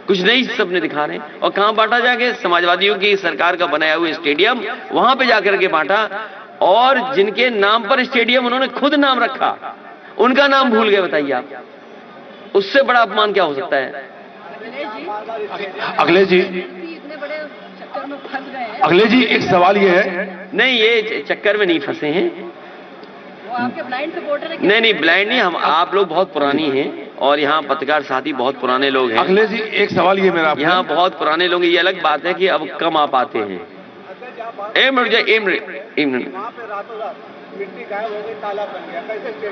कुछ नई सपने दिखा रहे हैं। और कहां बांटा जाके? समाजवादियों की सरकार का बनाया हुआ स्टेडियम, वहां पे जाकर के बांटा। और जिनके नाम पर स्टेडियम उन्होंने खुद नाम रखा, उनका नाम भूल गए। बताइए आप, उससे बड़ा अपमान क्या हो सकता है? अखिलेश जी एक सवाल ये है। नहीं, ये चक्कर में नहीं फंसे हैं। आपके ब्लाइंड सपोर्टर हैं? नहीं, ब्लाइंड नहीं। हम आप लोग बहुत पुरानी हैं और यहाँ पत्रकार साथी बहुत पुराने लोग हैं। अखिलेश जी एक सवाल ये मेरा, यहाँ बहुत पुराने लोग। ये अलग बात है कि अब कम आ पाते हैं।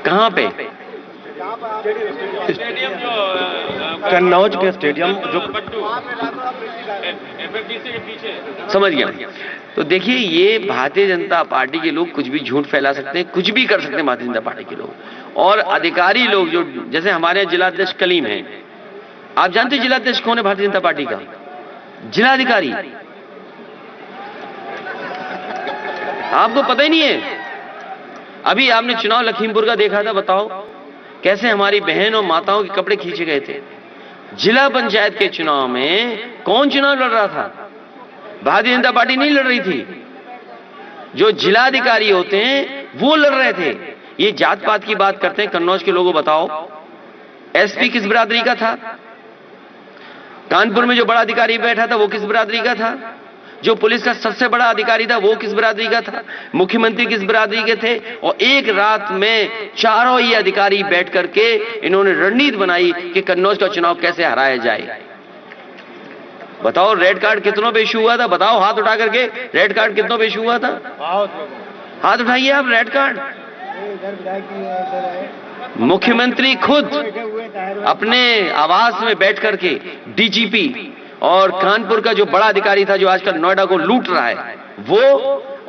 कहाँ पे? कन्नौज के स्टेडियम जो समझ गया। तो देखिए, ये भारतीय जनता पार्टी के लोग कुछ भी झूठ फैला सकते हैं, कुछ भी कर सकते हैं भारतीय जनता पार्टी के लोग। और अधिकारी लोग जो, जैसे हमारे यहाँ जिलाध्यक्ष कलीम है, आप जानते हैं जिलाध्यक्ष कौन है भारतीय जनता पार्टी का? जिलाधिकारी। आपको पता ही नहीं है? अभी आपने चुनाव लखीमपुर का देखा था, बताओ कैसे हमारी बहन और माताओं के कपड़े खींचे गए थे। जिला पंचायत के चुनाव में कौन चुनाव लड़ रहा था? भारतीय जनता पार्टी नहीं लड़ रही थी। जो जिलाधिकारी होते हैं वो लड़ रहे थे। ये जात पात की बात करते हैं। कन्नौज के लोगों बताओ, एसपी किस बिरादरी का था? कानपुर में जो बड़ा अधिकारी बैठा था वो किस बिरादरी का था? जो पुलिस का सबसे बड़ा अधिकारी था वो किस बिरादरी का था, मुख्यमंत्री किस बिरादरी के थे, और एक रात में चारों ही अधिकारी बैठ करके इन्होंने रणनीति बनाई कि कन्नौज का चुनाव कैसे हराया जाए। बताओ रेड कार्ड कितनों पे इशू हुआ था, बताओ हाथ उठा करके, रेड कार्ड कितनों पे इशू हुआ था, हाथ उठाइए आप। रेड कार्ड मुख्यमंत्री खुद अपने आवास में बैठ करके, डीजीपी और कानपुर का जो बड़ा अधिकारी था जो आजकल नोएडा को लूट रहा है वो,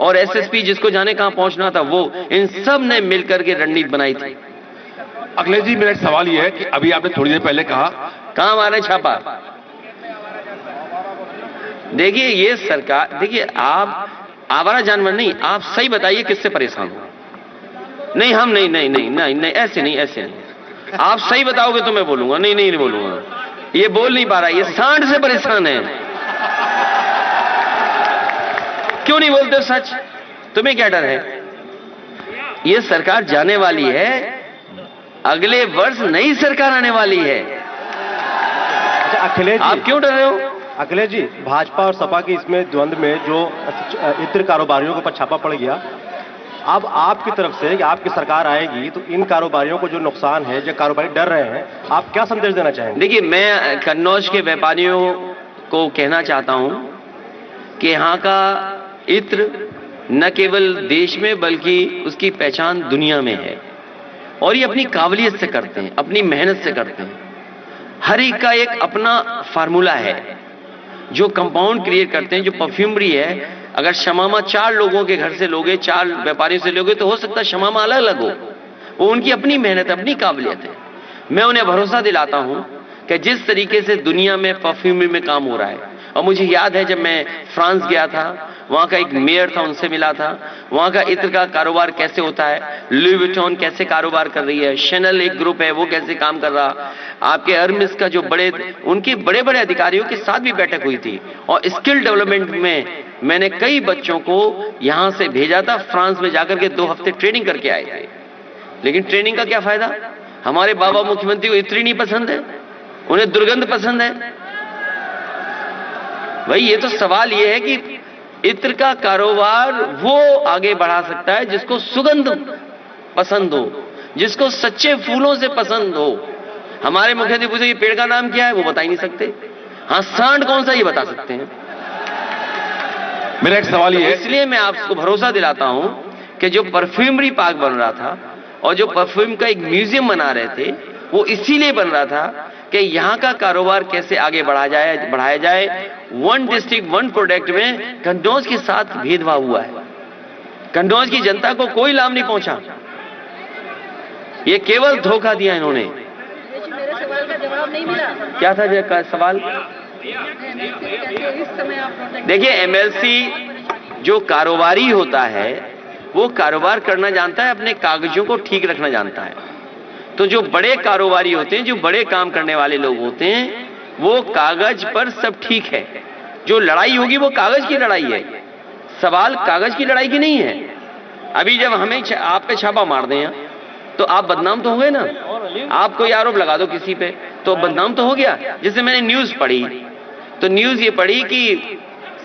और एसएसपी जिसको जाने कहां पहुंचना था वो, इन सब ने मिलकर के रणनीति बनाई थी। अखिलेश जी, मेरा एक सवाल यह है कि अभी आपने थोड़ी देर पहले कहा कहां मारे छापा। देखिए ये सरकार, देखिए आप आवारा जानवर नहीं, आप सही बताइए किससे परेशान हो। नहीं हम नहीं नहीं नहीं नहीं नहीं ऐसे नहीं, ऐसे नहीं, आप सही बताओगे तो मैं बोलूंगा, नहीं नहीं नहीं बोलूंगा। ये बोल नहीं पा रहा, ये सांड से परेशान है। क्यों नहीं बोलते सच, तुम्हें क्या डर है। ये सरकार जाने वाली है, अगले वर्ष नई सरकार आने वाली है। अच्छा अखिलेश, आप क्यों डर रहे हो। अखिलेश जी, भाजपा और सपा की इसमें द्वंद्व में जो इत्र कारोबारियों के ऊपर छापा पड़ गया, अब आपकी तरफ से कि आपकी सरकार आएगी तो इन कारोबारियों को जो नुकसान है, जो कारोबारी डर रहे हैं, आप क्या संदेश देना चाहेंगे। देखिए मैं कन्नौज के व्यापारियों को कहना चाहता हूं कि यहाँ का इत्र न केवल देश में बल्कि उसकी पहचान दुनिया में है, और ये अपनी काबिलियत से करते हैं, अपनी मेहनत से करते हैं। हर एक का एक अपना फार्मूला है, जो कंपाउंड क्रिएट करते हैं, जो परफ्यूमरी है। अगर शमामा 4 लोगों के घर से लोगे, 4 व्यापारियों से लोगे, तो हो सकता है शमामा अलग अलग हो। वो उनकी अपनी मेहनत, अपनी काबिलियत है। मैं उन्हें भरोसा दिलाता हूं कि जिस तरीके से दुनिया में परफ्यूमरी में काम हो रहा है, और मुझे याद है जब मैं फ्रांस गया था, वहां का एक मेयर था, उनसे मिला था, वहां का इत्र का कारोबार कैसे होता है, लुई विटॉन कैसे कारोबार कर रही है, शैनल एक ग्रुप है वो कैसे काम कर रहा, आपके हर्मेस का जो बड़े, उनके बड़े बड़े अधिकारियों के साथ भी बैठक हुई थी। और स्किल डेवलपमेंट में मैंने कई बच्चों को यहां से भेजा था, फ्रांस में जाकर के 2 हफ्ते ट्रेनिंग करके आए थे। लेकिन ट्रेनिंग का क्या फायदा, हमारे बाबा मुख्यमंत्री को इत्री नहीं पसंद है, उन्हें दुर्गंध पसंद है। भाई ये तो सवाल ये है कि इत्र का कारोबार वो आगे बढ़ा सकता है जिसको सुगंध पसंद हो, जिसको सच्चे फूलों से पसंद हो। हमारे मुख्यमंत्री पूछे ये पेड़ का नाम क्या है, वो बता ही नहीं सकते। हाँ सांड कौन सा, ये बता सकते हैं। मेरा एक सवाल ये है, इसलिए मैं आपको भरोसा दिलाता हूं कि जो परफ्यूमरी पार्क बन रहा था और जो परफ्यूम का एक म्यूजियम बना रहे थे, वो इसीलिए बन रहा था कि यहां का कारोबार कैसे आगे बढ़ाया जाए। 1 डिस्ट्रिक्ट 1 प्रोडक्ट में कन्नौज के साथ भेदभाव हुआ है। कन्नौज की जनता को कोई लाभ नहीं पहुंचा, ये केवल धोखा दिया इन्होंने। मेरे सवाल का जवाब नहीं मिला। क्या था सवाल। देखिए एमएलसी जो कारोबारी होता है वो कारोबार करना जानता है, अपने कागजों को ठीक रखना जानता है। तो जो बड़े कारोबारी होते हैं, जो बड़े काम करने वाले लोग होते हैं, वो कागज पर सब ठीक है। जो लड़ाई होगी वो कागज की लड़ाई है, सवाल कागज की लड़ाई की नहीं है। अभी जब हमें आप पे छापा मार दें तो आप बदनाम तो हो गए ना। आप कोई आरोप लगा दो किसी पे तो बदनाम तो हो गया। जैसे मैंने न्यूज पढ़ी तो न्यूज ये पढ़ी कि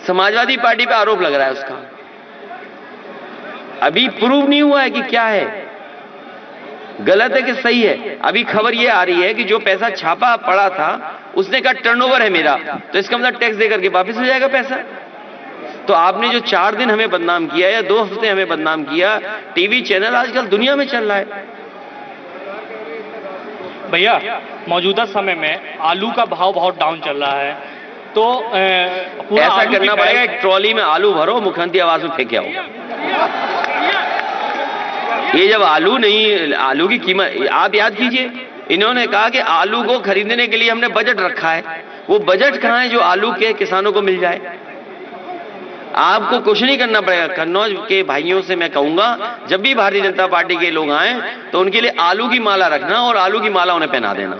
समाजवादी पार्टी पे आरोप लग रहा है उसका, अभी प्रूव नहीं हुआ है कि क्या है, गलत है कि सही है। अभी खबर ये आ रही है कि जो पैसा छापा पड़ा था उसने कहा टर्नओवर है मेरा, तो इसका मतलब टैक्स देकर के वापस हो जाएगा पैसा। तो आपने जो 4 दिन हमें बदनाम किया या 2 हफ्ते हमें बदनाम किया, टीवी चैनल आजकल दुनिया में चल रहा है। भैया मौजूदा समय में आलू का भाव बहुत डाउन चल रहा है, तो पूरा ऐसा करना पड़ेगा, एक ट्रॉली में आलू भरो, मुख्यमंत्री आवास में फेंक आओ। ये जब आलू नहीं, आलू की कीमत आप याद कीजिए, इन्होंने कहा कि आलू को खरीदने के लिए हमने बजट रखा है। वो बजट कहां है जो आलू के किसानों को मिल जाए। आपको कुछ नहीं करना पड़ेगा। कन्नौज के भाइयों से मैं कहूंगा जब भी भारतीय जनता पार्टी के लोग आए तो उनके लिए आलू की माला रखना और आलू की माला उन्हें पहना देना।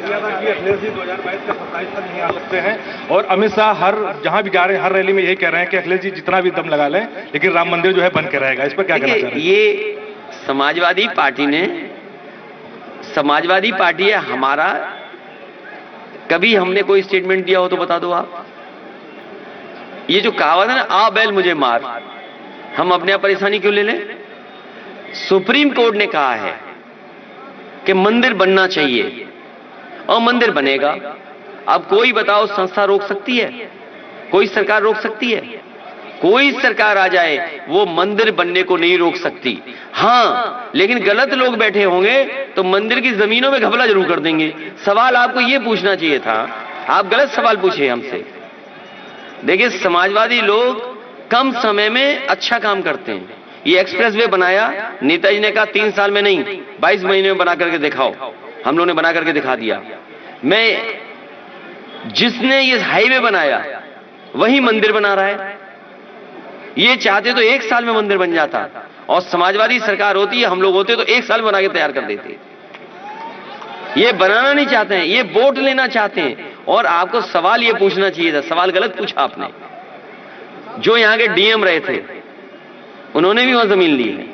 अखिलेश जी 2022 का 27 तक नहीं आ सकते हैं, और अमित शाह हर जहां भी जा रहे हैं हर रैली में यही कह रहे हैं कि अखिलेश जी जितना भी दम लगा लें लेकिन राम मंदिर जो है बन के रहेगा। इस पर क्या कहना चाह रहे हैं? ये समाजवादी पार्टी है, हमारा कभी हमने कोई स्टेटमेंट दिया हो तो बता दो आप। ये जो कहावत है ना, आ बैल मुझे मार, हम अपने आप परेशानी क्यों ले लें? सुप्रीम कोर्ट ने कहा है कि मंदिर बनना चाहिए और मंदिर बनेगा। अब कोई बताओ संस्था रोक सकती है? कोई सरकार रोक सकती है? कोई सरकार आ जाए वो मंदिर बनने को नहीं रोक सकती। हां, लेकिन गलत लोग बैठे होंगे तो मंदिर की जमीनों में घपला जरूर कर देंगे। सवाल आपको ये पूछना चाहिए था, आप गलत सवाल पूछे हमसे। देखिए, समाजवादी लोग कम समय में अच्छा काम करते हैं। ये एक्सप्रेसवे बनाया, नेताजी ने कहा 3 साल में नहीं 22 महीने में बना करके दिखाओ। हम लोगों ने बना करके दिखा दिया। जिसने ये हाईवे बनाया वही मंदिर बना रहा है। ये चाहते तो 1 साल में मंदिर बन जाता, और समाजवादी सरकार होती है, हम लोग होते तो 1 साल बना के तैयार कर देते। ये बनाना नहीं चाहते हैं, ये वोट लेना चाहते हैं। और आपको सवाल ये पूछना चाहिए था, सवाल गलत पूछा आपने। जो यहां के डीएम रहे थे उन्होंने भी वहां जमीन ली है,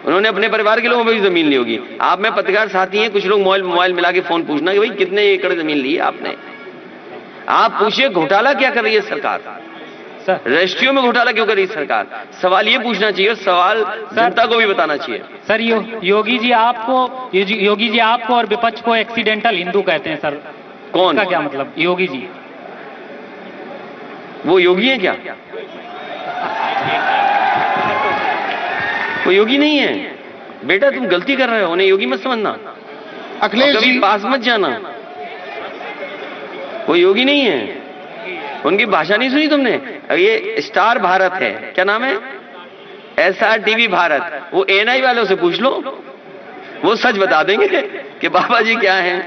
उन्होंने अपने परिवार के लोगों में भी जमीन ली होगी। आप में पत्रकार साथी हैं, कुछ लोग मोबाइल मिला के फोन पूछना कि भाई कितने एकड़ जमीन ली है आपने। आप पूछिए घोटाला क्या कर रही है सरकार, रजिस्ट्रियों में घोटाला क्यों कर रही है सरकार? सवाल ये पूछना चाहिए, सवाल जनता को भी बताना चाहिए। सर, योगी जी आपको और विपक्ष को एक्सीडेंटल हिंदू कहते हैं सर। कौन? का क्या मतलब? योगी जी। वो योगी है क्या? वो योगी नहीं है बेटा, तुम गलती कर रहे हो, उन्हें योगी मत समझना। अखिलेश कभी जी पास मत जाना, वो योगी नहीं है। उनकी भाषा नहीं सुनी तुमने? ये स्टार भारत है, क्या नाम है? SRTV भारत। वो एएनआई वालों से पूछ लो, वो सच बता देंगे कि बाबा जी क्या हैं।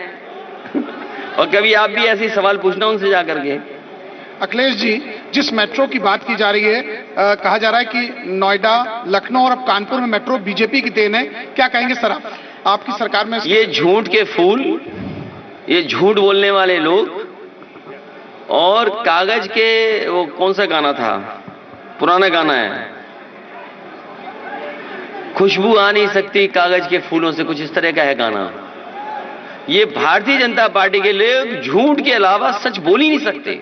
और कभी आप भी ऐसे सवाल पूछना उनसे जाकर के। अखिलेश जी, जिस मेट्रो की बात की जा रही है, कहा जा रहा है कि नोएडा, लखनऊ और अब कानपुर में मेट्रो बीजेपी की देन है, क्या कहेंगे सर आप? आपकी सरकार में ये झूठ के फूल, ये झूठ बोलने वाले लोग, और कागज के वो कौन सा गाना था, पुराना गाना है, खुशबू आ नहीं सकती कागज के फूलों से, कुछ इस तरह का है गाना। ये भारतीय जनता पार्टी के लोग झूठ के अलावा सच बोल ही नहीं सकते।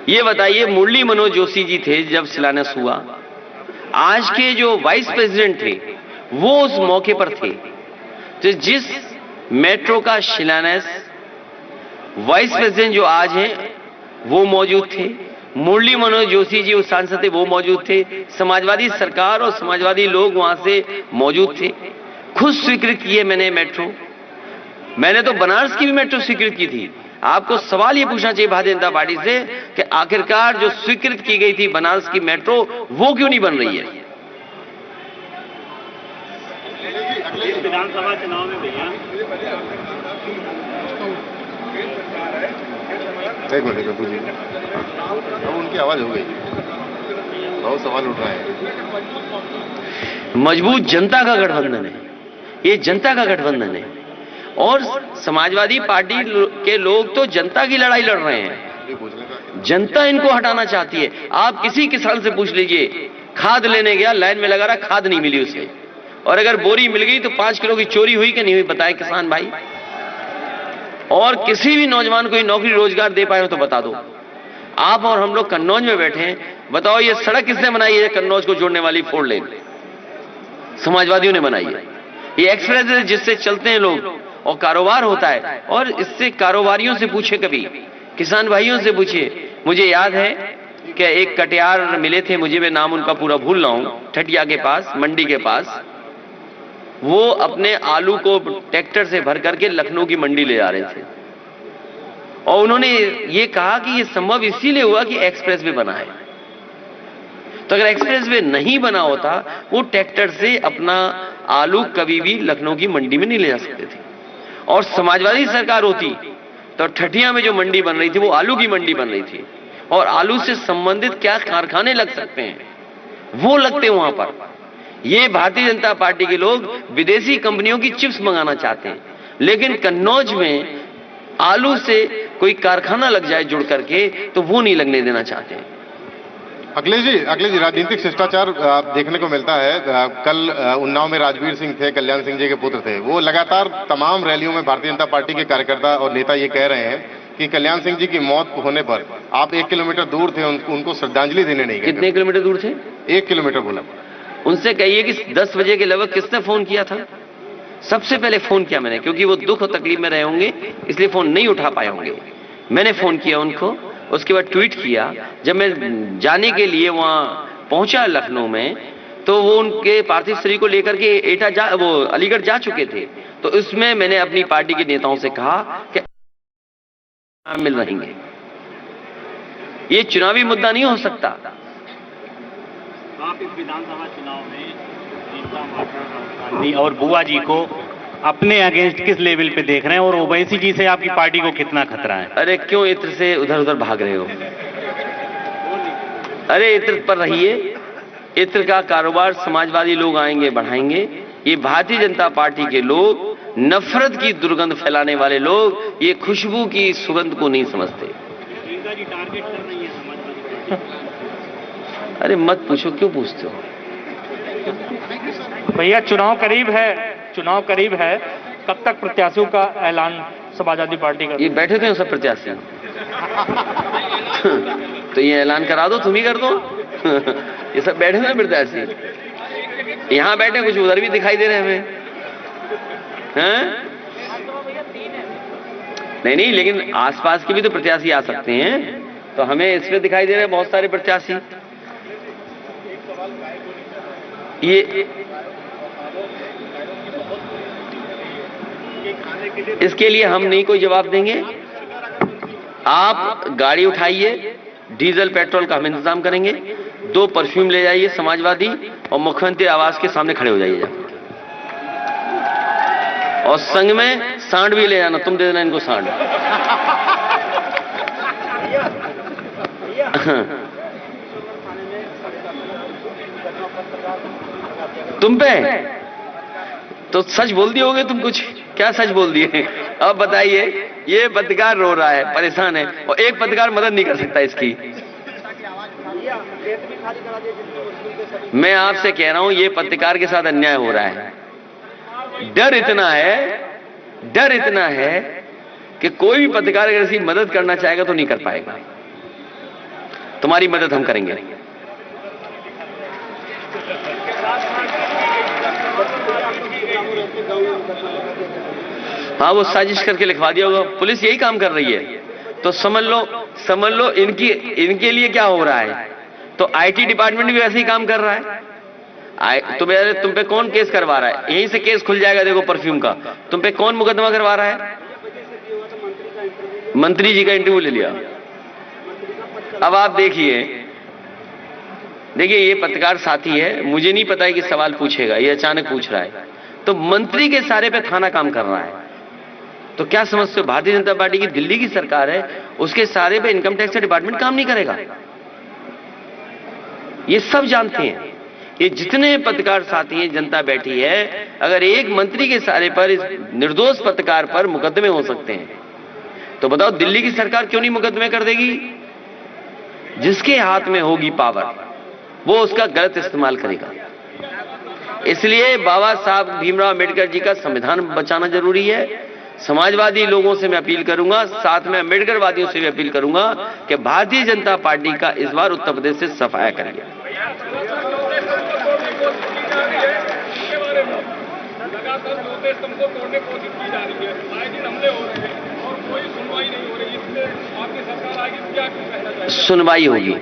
ये बताइए, मुरली मनोज जोशी जी थे जब शिलान्यास हुआ, आज के जो वाइस प्रेसिडेंट थे वो उस मौके पर थे। तो जिस मेट्रो का शिलान्यास वाइस प्रेसिडेंट जो आज हैं वो मौजूद थे, मुरली मनोज जोशी जी उस सांसद थे वो मौजूद थे, समाजवादी सरकार और समाजवादी लोग वहां से मौजूद थे। खुद स्वीकृत किए मैंने मेट्रो, मैंने तो बनारस की भी मेट्रो स्वीकृत की थी। आपको सवाल ये पूछना चाहिए भारतीय जनता पार्टी से कि आखिरकार जो स्वीकृत की गई थी बनारस की मेट्रो वो क्यों नहीं बन रही है? विधानसभा चुनाव में भैया एक मिनट पूछिए, अब उनकी आवाज हो गई, बहुत सवाल उठ रहे हैं। मजबूत जनता का गठबंधन है, ये जनता का गठबंधन है, और समाजवादी पार्टी के लोग तो जनता की लड़ाई लड़ रहे हैं। जनता इनको हटाना चाहती है। आप किसी किसान से पूछ लीजिए, खाद लेने गया, लाइन में लगा रहा, खाद नहीं मिली उसे, और अगर बोरी मिल गई तो 5 किलो की चोरी हुई कि नहीं हुई, बताए किसान भाई। और किसी भी नौजवान को नौकरी रोजगार दे पाए हो तो बता दो। आप और हम लोग कन्नौज में बैठे हैं, बताओ ये सड़क किसने बनाई है? कन्नौज को जोड़ने वाली 4 लेन समाजवादियों ने बनाई है। ये एक्सप्रेस जिससे चलते हैं लोग और कारोबार होता है, और इससे कारोबारियों से पूछे, कभी किसान भाइयों से पूछिए। मुझे याद है कि एक कटियार मिले थे, मुझे मैं नाम उनका पूरा भूल रहा हूं, ठटिया के पास, मंडी के पास, वो अपने आलू को ट्रैक्टर से भर करके लखनऊ की मंडी ले जा रहे थे, और उन्होंने ये कहा कि ये संभव इसीलिए हुआ कि एक्सप्रेसवे बना है। तो अगर एक्सप्रेसवे नहीं बना होता, वो ट्रैक्टर से अपना आलू कभी भी लखनऊ की मंडी में नहीं ले जा सकते थे। और समाजवादी सरकार होती तो ठठिया में जो मंडी बन रही थी वो आलू की मंडी बन रही थी, और आलू से संबंधित क्या कारखाने लग सकते हैं वो लगते वहां पर। ये भारतीय जनता पार्टी के लोग विदेशी कंपनियों की चिप्स मंगाना चाहते हैं, लेकिन कन्नौज में आलू से कोई कारखाना लग जाए जुड़ करके तो वो नहीं लगने देना चाहते हैं। अखिलेश जी राजनीतिक शिष्टाचार देखने को मिलता है। कल उन्नाव में राजवीर सिंह थे, कल्याण सिंह जी के पुत्र थे, वो लगातार तमाम रैलियों में भारतीय जनता पार्टी के कार्यकर्ता और नेता ये कह रहे हैं कि कल्याण सिंह जी की मौत होने पर आप 1 किलोमीटर दूर थे, उनको श्रद्धांजलि देने नहीं गए। कितने किलोमीटर दूर थे? 1 किलोमीटर बोला। उनसे कहिए कि 10 बजे के लगभग किसने फोन किया था? सबसे पहले फोन किया मैंने, क्योंकि वो दुख और तकलीफ में रहे होंगे इसलिए फोन नहीं उठा पाए होंगे। मैंने फोन किया उनको, उसके बाद ट्वीट किया। जब मैं जाने के लिए वहां पहुंचा लखनऊ में, तो वो उनके पार्थिव शरीर को लेकर के वो अलीगढ़ जा चुके थे। तो इसमें मैंने अपनी पार्टी के नेताओं से कहा कि मिल रहेंगे, ये चुनावी मुद्दा नहीं हो सकता। आप इस विधानसभा चुनाव में रीता राहुल गांधी और बुआ जी को अपने अगेंस्ट किस लेवल पे देख रहे हैं, और ओवैसी जी से आपकी पार्टी को कितना खतरा है? अरे क्यों इत्र से उधर उधर भाग रहे हो? अरे इत्र पर रहिए। इत्र का कारोबार समाजवादी लोग आएंगे बढ़ाएंगे। ये भारतीय जनता पार्टी के लोग, नफरत की दुर्गंध फैलाने वाले लोग, ये खुशबू की सुगंध को नहीं समझते। टारगेट कर रही है समाजवादी पार्टी। अरे मत पूछो, क्यों पूछते हो? भैया चुनाव करीब है, कब तक प्रत्याशियों का ऐलान समाजवादी पार्टी का? ये बैठे थे सब प्रत्याशी तो ये ऐलान करा दो, तुम ही कर दो ये सब बैठे थे प्रत्याशी, यहां बैठे, कुछ उधर भी दिखाई दे रहे हमें, हैं? नहीं, लेकिन आसपास के भी तो प्रत्याशी आ सकते हैं। तो हमें इसमें दिखाई दे रहे हैं बहुत सारे प्रत्याशी। ये इसके लिए हम नहीं कोई जवाब देंगे। आप गाड़ी उठाइए, डीजल पेट्रोल का हम इंतजाम करेंगे। 2 परफ्यूम ले जाइए समाजवादी, और मुख्यमंत्री आवास के सामने खड़े हो जाइए। और संग में सांड भी ले जाना, तुम दे देना इनको सांड। तुम पे तो सच बोल दिए होगे तुम। कुछ क्या सच बोल दिए? अब बताइए। ये पत्रकार रो रहा है, परेशान है, और एक पत्रकार मदद नहीं कर सकता इसकी। मैं आपसे कह रहा हूं, ये पत्रकार के साथ अन्याय हो रहा है। डर इतना है कि कोई भी पत्रकार अगर ऐसी मदद करना चाहेगा तो नहीं कर पाएगा। तुम्हारी मदद हम करेंगे। हाँ, वो साजिश करके लिखवा दिया होगा। पुलिस यही काम कर रही है। तो समझ लो इनके लिए क्या हो रहा है। तो आईटी डिपार्टमेंट भी वैसे ही काम कर रहा है। तुम पे कौन केस करवा रहा है? यहीं से केस खुल जाएगा। देखो परफ्यूम का, तुम पे कौन मुकदमा करवा रहा है? मंत्री जी का इंटरव्यू ले लिया। अब आप देखिए, ये पत्रकार साथी है, मुझे नहीं पता है कि सवाल पूछेगा, ये अचानक पूछ रहा है। तो मंत्री के सारे पे थाना काम कर रहा है। तो क्या समझते हो, भारतीय जनता पार्टी की दिल्ली की सरकार है, उसके सारे पे इनकम टैक्स का डिपार्टमेंट काम नहीं करेगा? ये सब जानते हैं। ये जितने पत्रकार साथी हैं, जनता बैठी है, अगर एक मंत्री के सारे पर, इस निर्दोष पत्रकार पर मुकदमे हो सकते हैं, तो बताओ दिल्ली की सरकार क्यों नहीं मुकदमे कर देगी? जिसके हाथ में होगी पावर, वो उसका गलत इस्तेमाल करेगा। इसलिए बाबा साहब भीमराव अम्बेडकर जी का संविधान बचाना जरूरी है। समाजवादी लोगों से मैं अपील करूंगा, साथ में अम्बेडकर वादियों से भी अपील करूंगा कि भारतीय जनता पार्टी का इस बार उत्तर प्रदेश से सफाया करेंगे। सुनवाई होगी।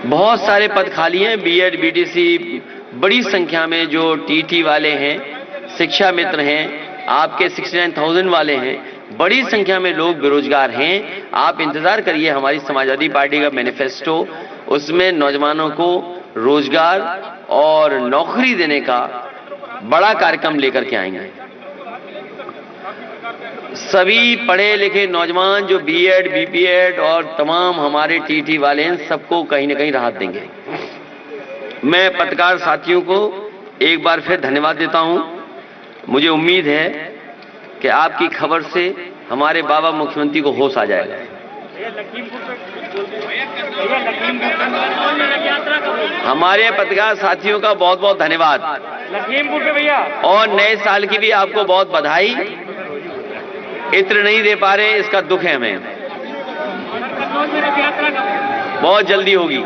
बहुत सारे पद खाली हैं, बीएड, बीटीसी, बड़ी संख्या में जो टीटी वाले हैं, शिक्षा मित्र हैं, आपके 69,000 वाले हैं, बड़ी संख्या में लोग बेरोजगार हैं। आप इंतजार करिए, हमारी समाजवादी पार्टी का मैनिफेस्टो, उसमें नौजवानों को रोजगार और नौकरी देने का बड़ा कार्यक्रम लेकर के आएंगे। सभी पढ़े लिखे नौजवान जो बीएड, बीपीएड और तमाम हमारे टीटी वाले हैं, सबको कहीं ना कहीं राहत देंगे। मैं पत्रकार साथियों को एक बार फिर धन्यवाद देता हूं। मुझे उम्मीद है कि आपकी खबर से हमारे बाबा मुख्यमंत्री को होश आ जाएगा। हमारे पत्रकार साथियों का बहुत बहुत धन्यवाद। लखीमपुर पे भैया और नए साल की भी आपको बहुत बधाई। इत्र नहीं दे पा रहे, इसका दुख है हमें। बहुत जल्दी होगी।